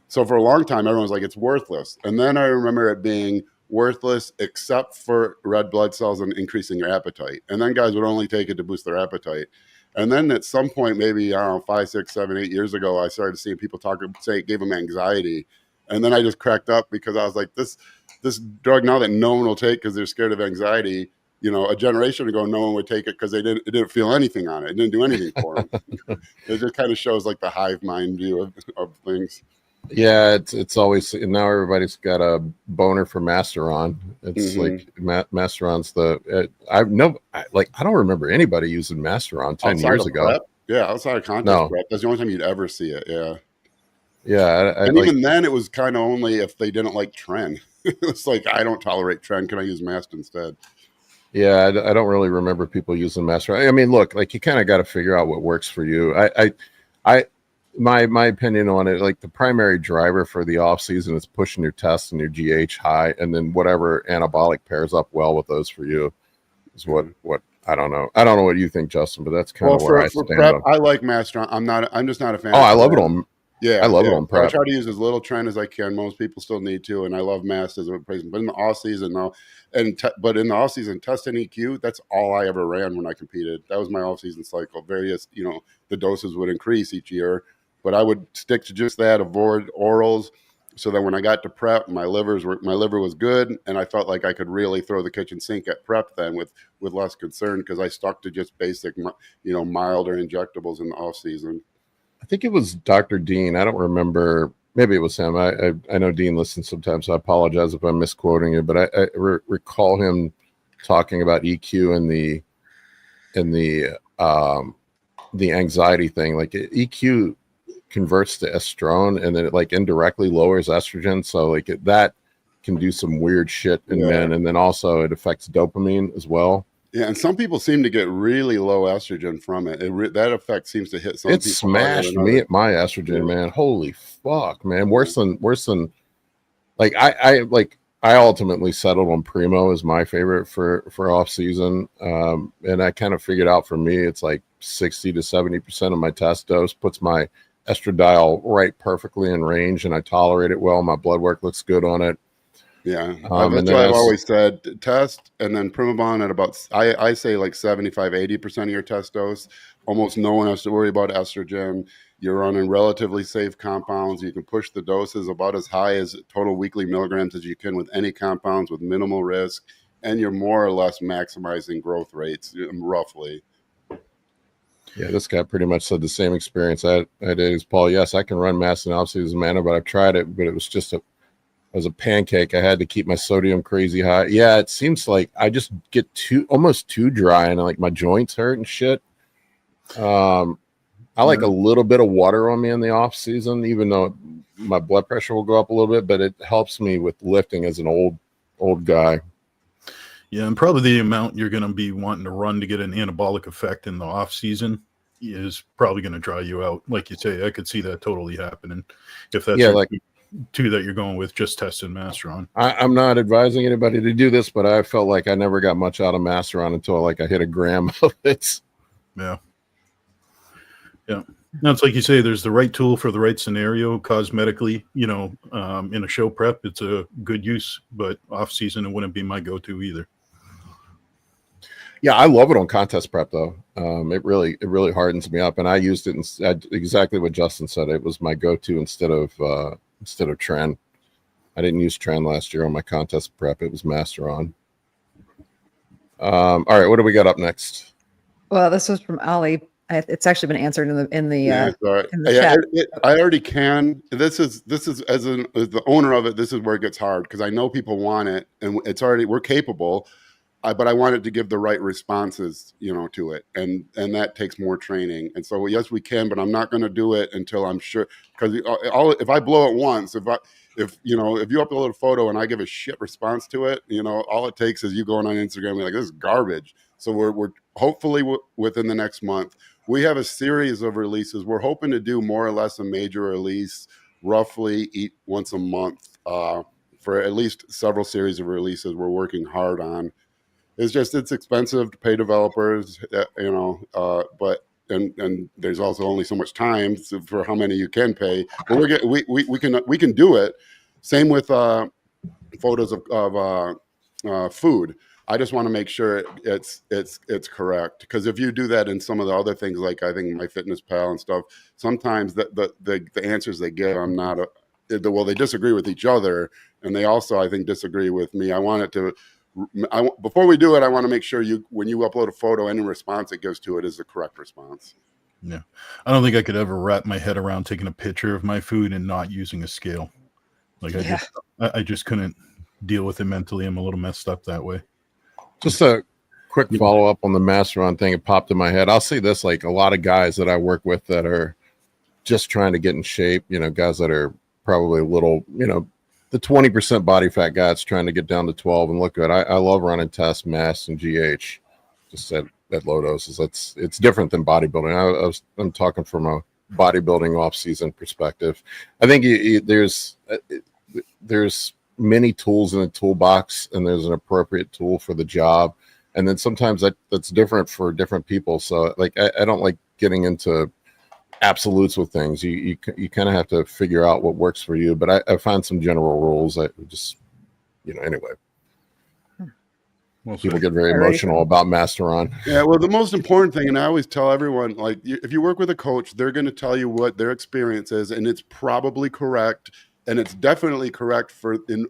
So for a long time, everyone was like, it's worthless. And then I remember it being worthless except for red blood cells and increasing your appetite. And then guys would only take it to boost their appetite. And then at some point, maybe, I don't know, 5, 6, 7, 8 years ago, I started seeing people say it gave them anxiety. And then I just cracked up because I was like, this drug now that no one will take because they're scared of anxiety, a generation ago, no one would take it because it didn't feel anything on it. It didn't do anything for them. It just kind of shows like the hive mind view of things. Yeah, it's always now everybody's got a boner for Masteron. It's like Masteron's I don't remember anybody using Masteron 10 years ago. Prep? Yeah, outside of contest prep. That's the only time you'd ever see it. Yeah. Yeah. And even then it was kind of only if they didn't like Tren. It's like, I don't tolerate Tren. Can I use Mast instead? Yeah, I don't really remember people using Masteron. I mean, look, like you kind of got to figure out what works for you. My opinion on it, like the primary driver for the off season is pushing your tests and your GH high, and then whatever anabolic pairs up well with those for you is what I don't know. I don't know what you think, Justin, but that's kind of where I stand. Prep, I like Masteron. I'm just not a fan. Oh, I love it on. Yeah, I love it on prep. I try to use as little Tren as I can. Most people still need to, and I love Mast as a replacement. But in the off season, though, but in the off season, test and EQ, that's all I ever ran when I competed. That was my off season cycle. Various, the doses would increase each year, but I would stick to just that. Avoid orals, so that when I got to prep, my liver was good, and I felt like I could really throw the kitchen sink at prep then with less concern because I stuck to just basic, milder injectables in the off season. I think it was Dr. Dean. I don't remember. Maybe it was him. I know Dean listens sometimes, so I apologize if I'm misquoting it. But I recall him talking about EQ and the anxiety thing. Like EQ converts to estrone, and then it like indirectly lowers estrogen. So like that can do some weird shit in men, and then also it affects dopamine as well. Yeah, and some people seem to get really low estrogen from it. That effect seems to hit some people. It smashed me at my estrogen, man. Holy fuck, man. Worse than like I ultimately settled on Primo as my favorite for off season. And I kind of figured out for me it's like 60 to 70% of my test dose puts my estradiol right perfectly in range, and I tolerate it well. My blood work looks good on it. Yeah, that's why I've always said test and then Primabon at about, I say like 75-80% of your test dose. Almost no one has to worry about estrogen. You're running relatively safe compounds. You can push the doses about as high as total weekly milligrams as you can with any compounds with minimal risk, and you're more or less maximizing growth rates roughly. Yeah, this guy pretty much said the same experience I did as Paul. Yes, I can run mass analysis as a manner, but I've tried it, but it was just as a pancake. I had to keep my sodium crazy high. Yeah, it seems like I just get almost too dry, and like my joints hurt and shit. I like a little bit of water on me in the off season, even though my blood pressure will go up a little bit, but it helps me with lifting as an old guy. Yeah, and probably the amount you're going to be wanting to run to get an anabolic effect in the off season is probably going to dry you out. Like you say, I could see that totally happening if that's two that you're going with, just testing Masteron. I'm not advising anybody to do this, but I felt like I never got much out of Masteron until like I hit a gram of it. Yeah. Now it's like you say, there's the right tool for the right scenario. Cosmetically, in a show prep, it's a good use, but off season, it wouldn't be my go-to either. Yeah, I love it on contest prep though. It really hardens me up, and I used it exactly what Justin said. It was my go-to instead of Tren. I didn't use Tren last year on my contest prep. It was Masteron. All right, what do we got up next? Well, this was from Ali. It's actually been answered in the Yeah, sorry. in the Yeah, chat. I already can. This is as the owner of it. This is where it gets hard because I know people want it, and it's already we're capable. But I wanted to give the right responses, to it, and that takes more training. And so yes, we can, but I'm not going to do it until I'm sure. Because if I blow it once, if you upload a photo and I give a shit response to it, all it takes is you going on Instagram and be like, this is garbage. So we're hopefully within the next month. We have a series of releases. We're hoping to do more or less a major release, roughly once a month, for at least several series of releases. We're working hard on. It's expensive to pay developers, but and there's also only so much time for how many you can pay. But we can do it. Same with photos of food. I just want to make sure it's correct, because if you do that in some of the other things, like I think MyFitnessPal and stuff, sometimes the answers they get, I'm not they disagree with each other, and they also, I think, disagree with me. I want it to. Before we do it, I want to make sure when you upload a photo, any response it gives to it is the correct response. Yeah, I don't think I could ever wrap my head around taking a picture of my food and not using a scale. Like I just couldn't deal with it mentally. I'm a little messed up that way. Just a quick follow up on the Masteron thing. It popped in my head. I'll say this: like a lot of guys that I work with that are just trying to get in shape. Guys that are probably a little, the 20% body fat guys trying to get down to 12 and look good. I love running tests, mass, and GH just at low doses. It's different than bodybuilding. I'm talking from a bodybuilding off-season perspective. I think there's many tools in the toolbox, and there's an appropriate tool for the job. And then sometimes that's different for different people. So like I don't like getting into absolutes with things. You kind of have to figure out what works for you, but I find some general rules. I just anyway, people get very emotional about Masteron. Yeah, well, the most important thing, and I always tell everyone, like, if you work with a coach, they're going to tell you what their experience is, and it's probably correct, and it's definitely correct for in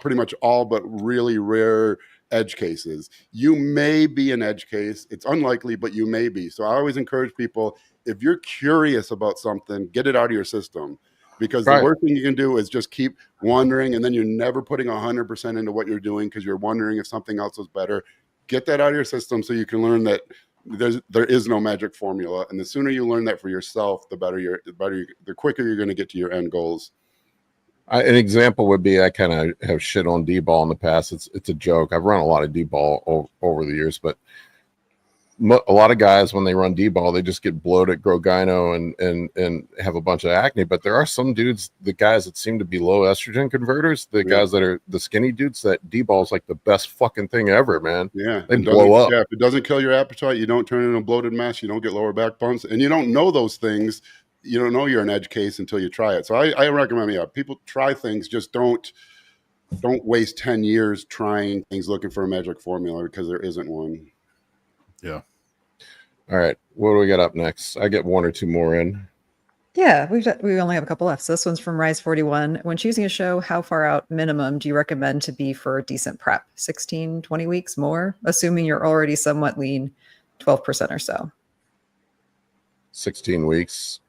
pretty much all but really rare edge cases. You may be an edge case. It's unlikely, but you may be. So I always encourage people, if you're curious about something, get it out of your system, because the worst thing you can do is just keep wondering, and then you're never putting 100% into what you're doing because you're wondering if something else is better. Get that out of your system so you can learn that there is no magic formula, and the sooner you learn that for yourself, the quicker you're going to get to your end goals. An example would be, I kind of have shit on D-ball in the past. It's a joke. I've run a lot of D-ball over the years, but a lot of guys, when they run D-ball, they just get bloated, grow gyno, and have a bunch of acne. But there are some dudes, the guys that seem to be low estrogen converters, the guys that are the skinny dudes, that D-ball is like the best fucking thing ever, man. Yeah, they blow up. Yeah, if it doesn't kill your appetite, you don't turn into a bloated mess, you don't get lower back bumps, and you don't know those things. You don't know you're an edge case until you try it. So I recommend, people try things. Just don't waste 10 years trying things looking for a magic formula, because there isn't one. Yeah. All right, what do we got up next? I get one or two more in. Yeah, we only have a couple left. So this one's from Rise41. When choosing a show, how far out minimum do you recommend to be for a decent prep? 16, 20 weeks more, assuming you're already somewhat lean, 12% or so. 16 weeks.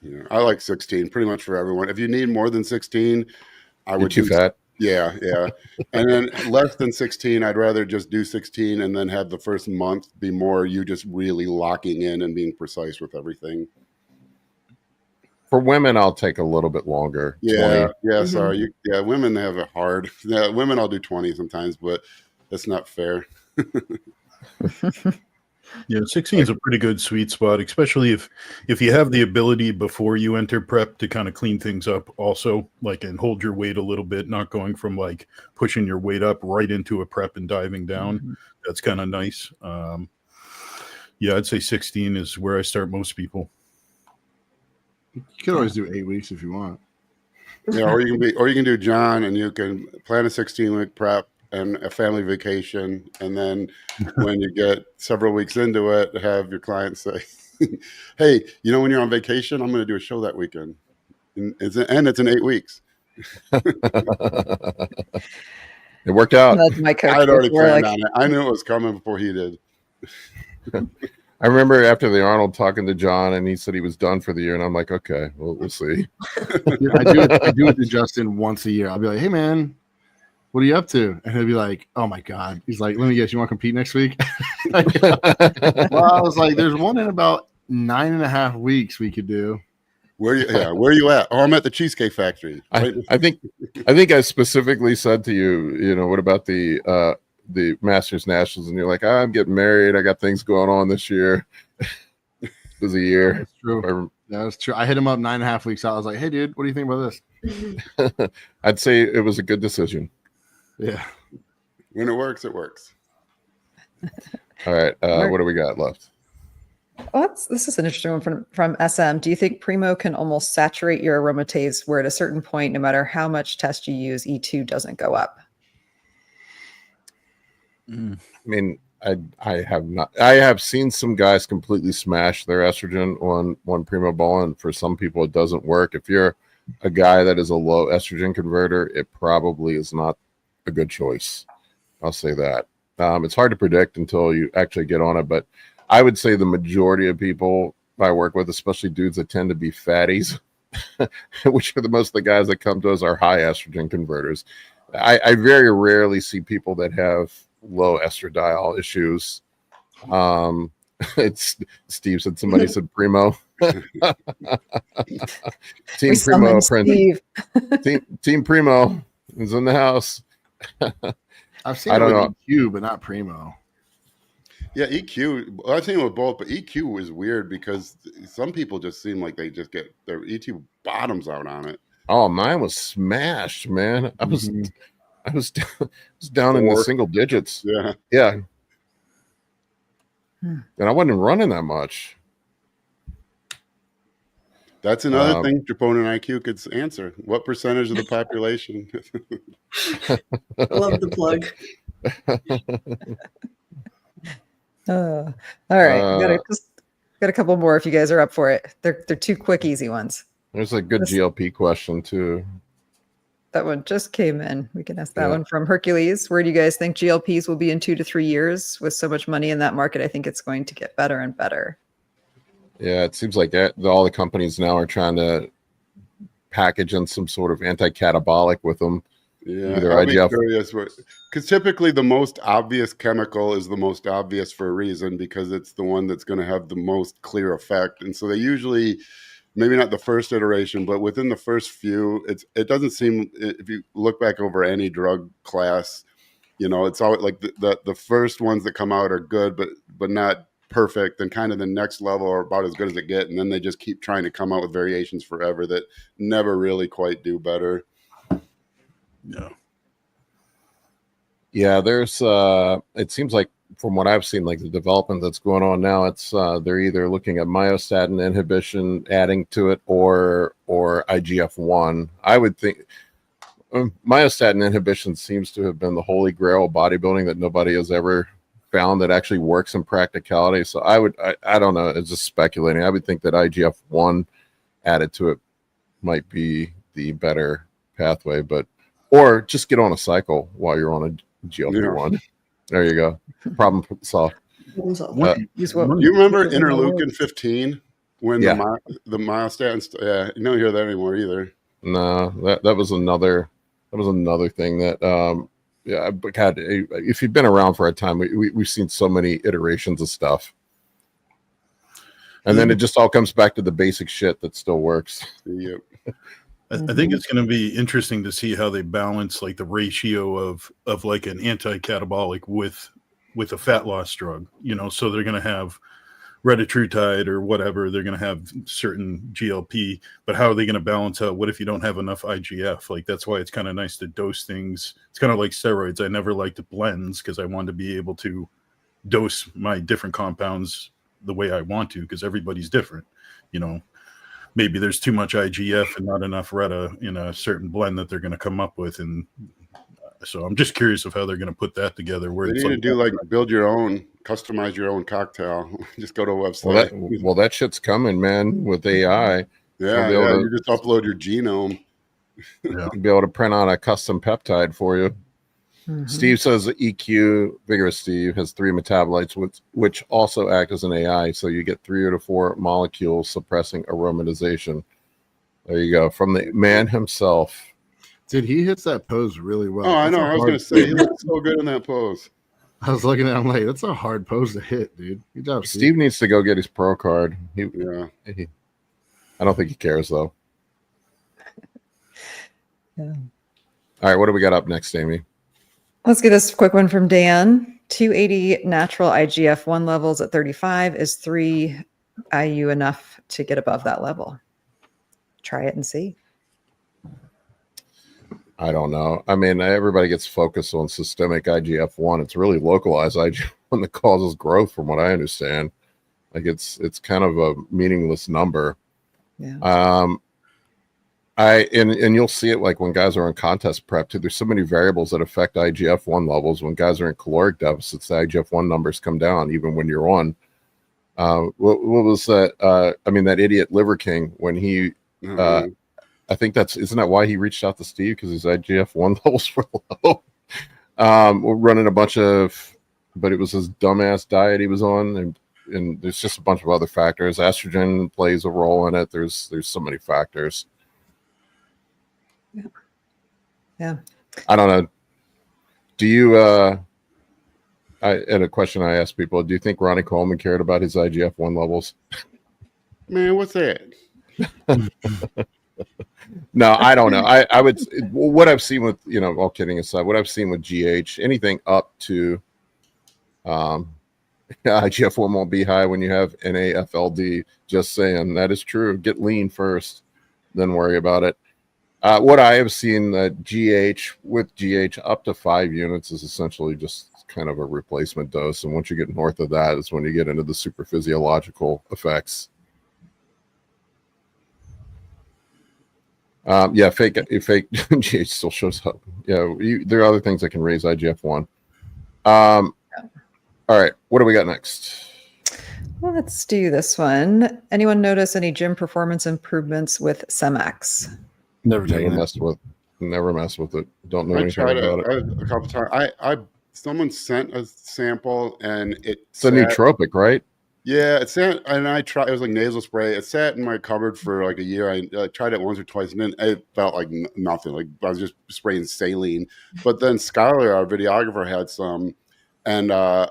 Yeah, I like 16 pretty much for everyone. If you need more than 16, I would too fat. Yeah. And then less than 16, I'd rather just do 16 and then have the first month be more you just really locking in and being precise with everything. For women, I'll take a little bit longer. Yeah, 20. yeah. Sorry, women have it hard. Yeah, women, I'll do 20 sometimes, but that's not fair. Yeah, 16 is a pretty good sweet spot, especially if you have the ability before you enter prep to kind of clean things up also, like, and hold your weight a little bit, not going from like pushing your weight up right into a prep and diving down. Mm-hmm. That's kind of nice. Yeah, I'd say 16 is where I start most people. You can always do 8 weeks if you want. Yeah, or you can do John, and you can plan a 16-week prep and a family vacation, and then when you get several weeks into it, have your client say, hey, when you're on vacation, I'm going to do a show that weekend. And it's in 8 weeks. It worked out. That's my coach. I had already before, planned like, on it. I knew it was coming before he did. I remember after the Arnold talking to John, and he said he was done for the year, and I'm like, okay, well, we'll see. I do it to Justin once a year. I'll be like, hey man, what are you up to? And he'll be like, oh my God. He's like, let me guess, you want to compete next week? Well, I was like, there's one in about 9.5 weeks we could do. Where are you at? Oh, I'm at the Cheesecake Factory. I think I specifically said to you, you know, what about the Masters Nationals? And you're like, I'm getting married. I got things going on this year. Busy year. That's true. That's true. I hit him up 9.5 weeks out. I was like, hey dude, what do you think about this? I'd say it was a good decision. Yeah. When it works, it works. All right. What do we got left? well, this is an interesting one from SM. Do you think Primo can almost saturate your aromatase where at a certain point, no matter how much test you use, E2 doesn't go up? I mean, I have seen some guys completely smash their estrogen on Primo Ball, and for some people it doesn't work. If you're a guy that is a low estrogen converter, it probably is not a good choice. I'll say that. It's hard to predict until you actually get on it, but I would say the majority of people I work with, especially dudes that tend to be fatties, which are most of the guys that come to us, are high estrogen converters. I very rarely see people that have low estradiol issues. It's Steve said, somebody said Primo. Team Primo, Team Primo is in the house. I've seen I it don't with know. EQ, but not Primo. Yeah, EQ. Well, I've seen it with both, but EQ is weird because some people just seem like they just get their EQ bottoms out on it. Oh, mine was smashed, man. I was down in the single digits. Yeah. And I wasn't running that much. That's another thing Troponin IQ could answer. What percentage of the population? Love the plug. All right, got a couple more if you guys are up for it. They're two quick, easy ones. There's a good GLP question too. That one just came in. We can ask that one from Hercules. Where do you guys think GLPs will be in 2 to 3 years? With so much money in that market, I think it's going to get better and better. Yeah, it seems like all the companies now are trying to package in some sort of anti-catabolic with them. Yeah, Either I'll be IGF. curious because typically the most obvious chemical is the most obvious for a reason, because it's the one that's going to have the most clear effect. And so they usually, maybe not the first iteration, but within the first few, it doesn't seem, if you look back over any drug class, you know, it's always like the first ones that come out are good, but not perfect, and kind of the next level are about as good as it get, and then they just keep trying to come out with variations forever that never really quite do better. Yeah, there's it seems like from what I've seen, like the development that's going on now, it's they're either looking at myostatin inhibition, adding to it, or IGF-1. I would think myostatin inhibition seems to have been the holy grail of bodybuilding that nobody has ever found that actually works in practicality. So I don't know, it's just speculating. I would think that IGF-1 added to it might be the better pathway, or just get on a cycle while you're on a GLP-1. There you go. Problem solved. You remember interleukin 15 when the myostatin? Yeah, you don't hear that anymore either. No, that was another thing that but God, if you've been around for a time, we've seen so many iterations of stuff, and then it just all comes back to the basic shit that still works. Yep. I think it's going to be interesting to see how they balance like the ratio of like an anti-catabolic with a fat loss drug, you know. So they're going to have retatrutide or whatever, they're going to have certain GLP, but how are they going to balance out what if you don't have enough IGF? Like, that's why it's kind of nice to dose things. It's kind of like steroids. I never liked blends because I wanted to be able to dose my different compounds the way I want to, because everybody's different, you know. Maybe there's too much IGF and not enough Reta in a certain blend that they're going to come up with. And so I'm just curious of how they're going to put that together. Where they need to do like build your own, customize your own cocktail. Just go to a website. Well, that shit's coming, man, with AI. You just upload your genome. Be able to print out a custom peptide for you. Mhm. Steve says EQ, Vigorous Steve, has 3 metabolites, which also act as an AI. So you get 3 to 4 molecules suppressing aromatization. There you go. From the man himself. Dude, he hits that pose really well. Oh, I That's know. a I was hard- going to say he looks so good in that pose. I was looking at him like, that's a hard pose to hit, dude. Good job, Steve. Steve needs to go get his pro card. Yeah. I don't think he cares, though. Yeah. All right, what do we got up next, Amy? Let's get this quick one from Dan. 280 natural IGF-1 levels at 35. Is 3 IU enough to get above that level? Try it and see. I don't know. I mean, everybody gets focused on systemic IGF-1. It's really localized IGF-1 that causes growth, from what I understand. Like it's kind of a meaningless number. Yeah. And you'll see it like when guys are on contest prep too. There's so many variables that affect IGF-1 levels. When guys are in caloric deficits, the IGF-1 numbers come down even when you're on. What was that? That idiot Liver King, when he I think isn't that why he reached out to Steve, because his IGF-1 levels were low. We're running a bunch of, but it was his dumbass diet he was on, and there's just a bunch of other factors. Estrogen plays a role in it. There's so many factors. Yeah. I don't know. Do you? And a question I asked people: do you think Ronnie Coleman cared about his IGF-1 levels? Man, what's that? No, I don't know. I would, what I've seen with, all kidding aside, what I've seen with GH, anything up to IGF-1 won't be high when you have NAFLD. Just saying, that is true. Get lean first, then worry about it. What I have seen, GH with GH up to 5 units is essentially just kind of a replacement dose. And once you get north of that is when you get into the super physiological effects. Fake GH still shows up. Yeah, there are other things that can raise IGF-1. All right, what do we got next? Well, let's do this one. Anyone notice any gym performance improvements with Semax? Never messed with it. Don't know I anything tried about it. a couple times. Someone sent a sample and it's a nootropic, right? Yeah, it sat, and I tried. It was like nasal spray. It sat in my cupboard for like a year. I tried it once or twice, and then it felt like nothing. Like I was just spraying saline. But then Skylar, our videographer, had some, and I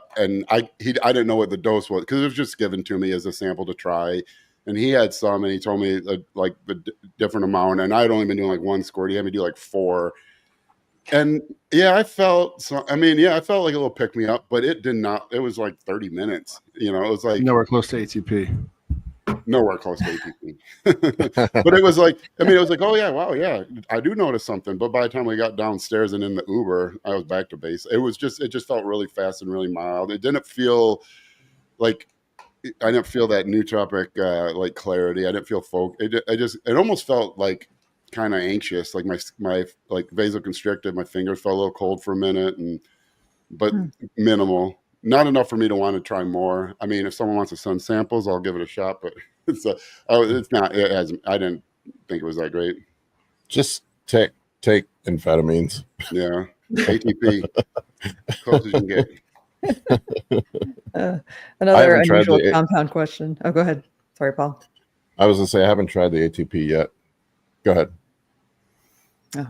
didn't know what the dose was because it was just given to me as a sample to try. And he had some, and he told me like the different amount. And I had only been doing like 1 squirt. He had me do like 4. And yeah, I felt like a little pick me up, but it did not. It was like 30 minutes. It was like nowhere close to ATP. Nowhere close to ATP. But it was like, oh yeah, wow, yeah, I do notice something. But by the time we got downstairs and in the Uber, I was back to base. It just felt really fast and really mild. It didn't feel like I didn't feel that nootropic like clarity. I didn't feel it almost felt like kind of anxious, like my like vasoconstricted. My fingers felt a little cold for a minute, but minimal, not enough for me to want to try more. I mean, if someone wants to send samples, I'll give it a shot, but it's not. I didn't think it was that great. Just take amphetamines. Yeah, ATP, close as you can get. Another unusual compound question. Oh, go ahead. Sorry, Paul. I was gonna say I haven't tried the ATP yet. Go ahead. Oh.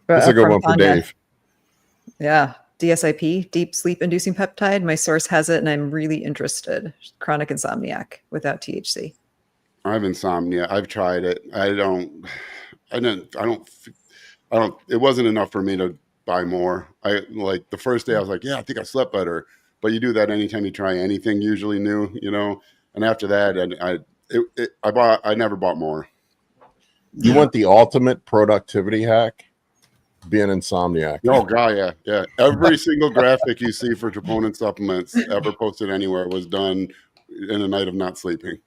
That's a good one for Dave. Yeah. DSIP, deep sleep inducing peptide. My source has it and I'm really interested. Chronic insomniac without THC. I have insomnia. I've tried it. It wasn't enough for me to buy more. Like the first day I was like, yeah, I think I slept better. But you do that anytime you try anything usually new, and after that, I never bought more. You want the ultimate productivity hack? Be an insomniac. Oh god, yeah. Every single graphic you see for troponin supplements ever posted anywhere was done in a night of not sleeping.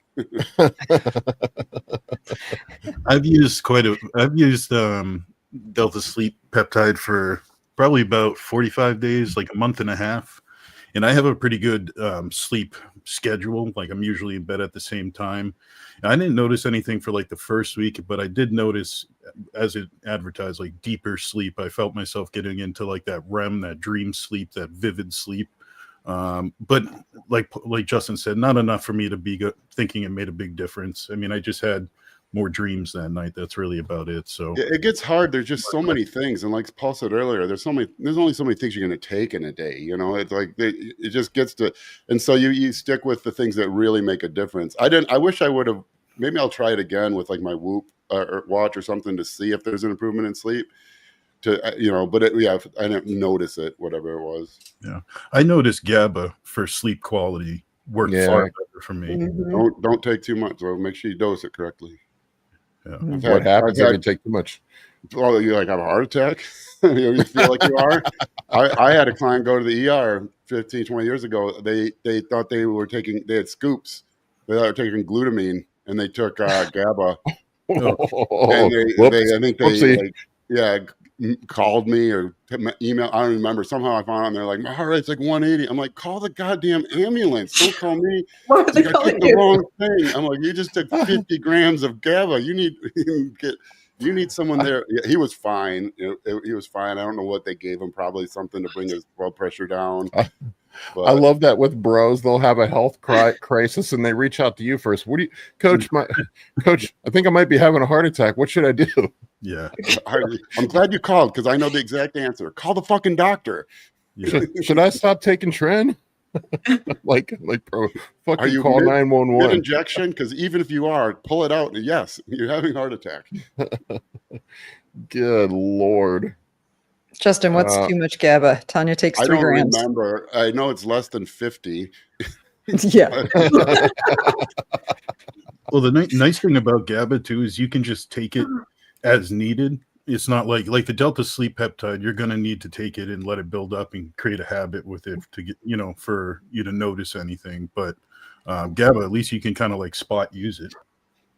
I've used Delta Sleep peptide for probably about 45 days, like a month and a half. And I have a pretty good sleep schedule. Like I'm usually in bed at the same time. And I didn't notice anything for like the first week, but I did notice as it advertised like deeper sleep. I felt myself getting into like that REM, that dream sleep, that vivid sleep. But like Justin said, not enough for me to be thinking it made a big difference. I mean, I just had more dreams that night. That's really about it. So it gets hard. There's just so many things, and like Paul said earlier, there's only so many things you're going to take in a day. You know, it's like it just gets to, and so you stick with the things that really make a difference. I wish I would have. Maybe I'll try it again with like my Whoop or watch or something to see if there's an improvement in sleep. But I didn't notice it, whatever it was. Yeah, I noticed GABA for sleep quality worked far better for me. Mhm. Don't take too much. So make sure you dose it correctly. Yeah. What happens if you take too much? Oh, you like have a heart attack? You feel like you are? I had a client go to the ER 15, 20 years ago. They thought they had scoops. They thought they were taking glutamine, and they took GABA. And I think they called me or email. I don't remember. Somehow I found out and they're like, my heart rate's like 180. I'm like, call the goddamn ambulance. Don't call me. Why are they I calling took the you? wrong thing. I'm like, you just took 50 grams of GABA. You need someone there. Yeah, he was fine. He was fine. I don't know what they gave him. Probably something to bring his blood pressure down. But I love that with bros. They'll have a health crisis and they reach out to you first. What do you, coach? Coach, I think I might be having a heart attack. What should I do? Yeah. I'm glad you called because I know the exact answer. Call the fucking doctor. Yeah. Should I stop taking Tren? like bro, fucking Are you call mid 911. injection? Because even if you are, pull it out. Yes, you're having a heart attack. Good Lord. Justin, what's too much GABA? Tanya takes 3 grams. I don't remember. I know it's less than 50. Yeah. Well, the nice thing about GABA too is you can just take it as needed. It's not like the Delta Sleep Peptide. You're going to need to take it and let it build up and create a habit with it to get, for you to notice anything. But GABA, at least you can kind of like spot use it.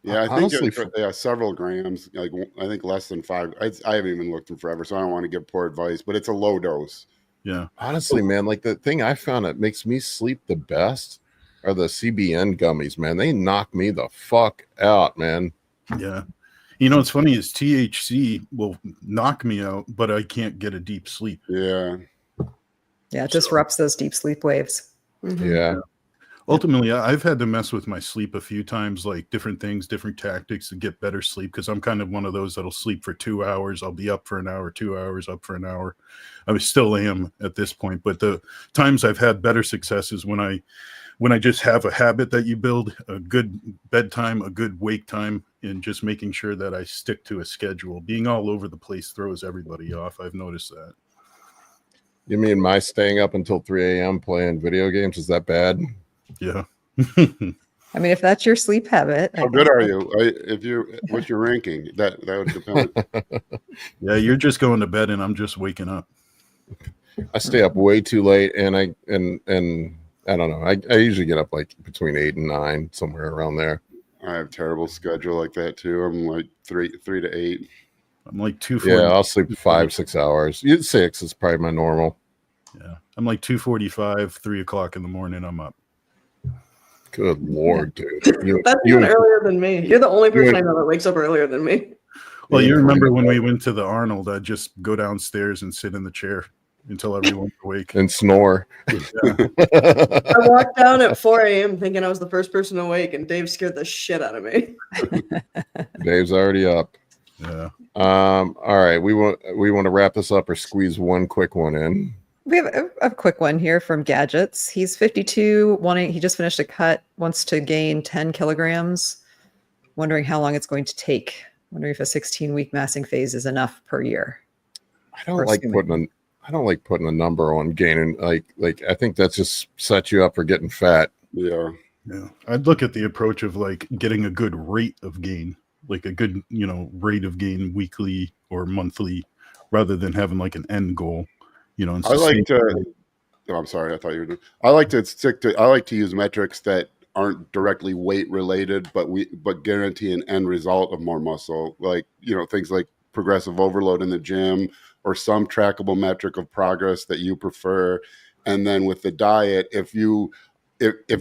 Yeah, I Honestly, think several grams. Like I think less than 5. I haven't even looked in forever, so I don't want to give poor advice. But it's a low dose. Yeah. Honestly, man, like the thing I found that makes me sleep the best are the CBN gummies, man. They knock me the fuck out, man. Yeah. What's funny is THC will knock me out, but I can't get a deep sleep. Yeah. Yeah, it disrupts those deep sleep waves. Yeah. Ultimately, I've had to mess with my sleep a few times, like different things, different tactics to get better sleep. Because I'm kind of one of those that'll sleep for 2 hours. I'll be up for an hour, 2 hours, up for an hour. I still am at this point. But the times I've had better success is when I just have a habit that you build, a good bedtime, a good wake time, and just making sure that I stick to a schedule. Being all over the place throws everybody off. I've noticed that. You mean my staying up until 3 a.m. playing video games? Is that bad? Yeah. I mean, if that's your sleep habit. How good are you? What's your ranking? That would depend. Yeah, you're just going to bed and I'm just waking up. I stay up way too late, and I don't know. I usually get up like between 8 and 9, somewhere around there. I have a terrible schedule like that too. I'm like 3 to 8. I'm like 2:40. Yeah, I'll sleep 5-6 hours. 6 is probably my normal. Yeah, I'm like 2:45, 3 o'clock in the morning. I'm up. Good Lord, dude. That's even earlier than me. You're the only person I know that wakes up earlier than me. Well, you remember when we went to the Arnold, I'd just go downstairs and sit in the chair until everyone's awake. And snore. Yeah. I walked down at 4 a.m. thinking I was the first person awake, and Dave scared the shit out of me. Dave's already up. Yeah. All right. We want to wrap this up or squeeze one quick one in. We have a quick one here from Gadgets. He's 52, he just finished a cut, wants to gain 10 kilograms, wondering how long it's going to take. Wondering if a 16-week massing phase is enough per year. I don't like putting a number on gaining. Like I think that just sets you up for getting fat. Yeah. Yeah. I'd look at the approach of like getting a good rate of gain, like a good, rate of gain weekly or monthly, rather than having like an end goal. I'm sorry. I thought you were. I like to use metrics that aren't directly weight related, but guarantee an end result of more muscle. Like things like progressive overload in the gym or some trackable metric of progress that you prefer. And then with the diet, if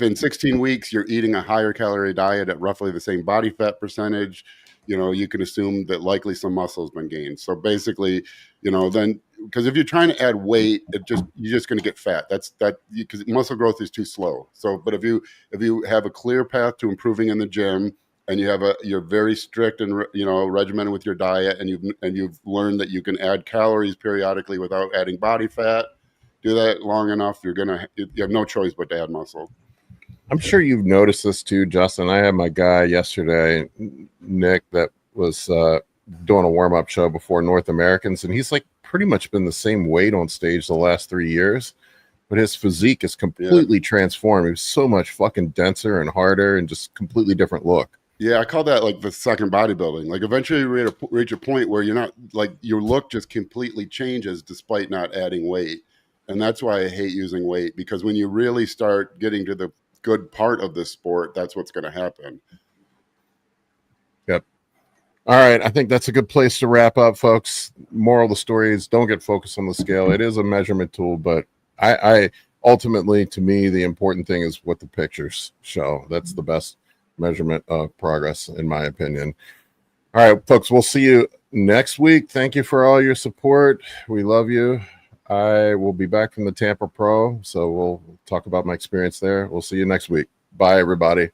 in 16 weeks you're eating a higher calorie diet at roughly the same body fat percentage, you can assume that likely some muscle has been gained. So basically, then because if you're trying to add weight, you're just going to get fat. That's because muscle growth is too slow. So, but if you have a clear path to improving in the gym, and you're very strict and regimented with your diet, and you've learned that you can add calories periodically without adding body fat, do that long enough, you have no choice but to add muscle. I'm sure you've noticed this too, Justin. I had my guy yesterday, Nick, that was doing a warm-up show before North Americans, and he's like pretty much been the same weight on stage the last 3 years, but his physique is completely transformed. He was so much fucking denser and harder and just completely different look. Yeah, I call that like the second bodybuilding. Like eventually you reach a point where you're not like your look just completely changes despite not adding weight. And that's why I hate using weight, because when you really start getting to the good part of this sport, that's what's going to happen. Yep. All right. I think that's a good place to wrap up, folks. Moral of the story is don't get focused on the scale. It is a measurement tool, but I ultimately, to me, the important thing is what the pictures show. That's the best measurement of progress, in my opinion. All right, folks, we'll see you next week. Thank you for all your support. We love you. I will be back from the Tampa Pro, so we'll talk about my experience there. We'll see you next week. Bye, everybody.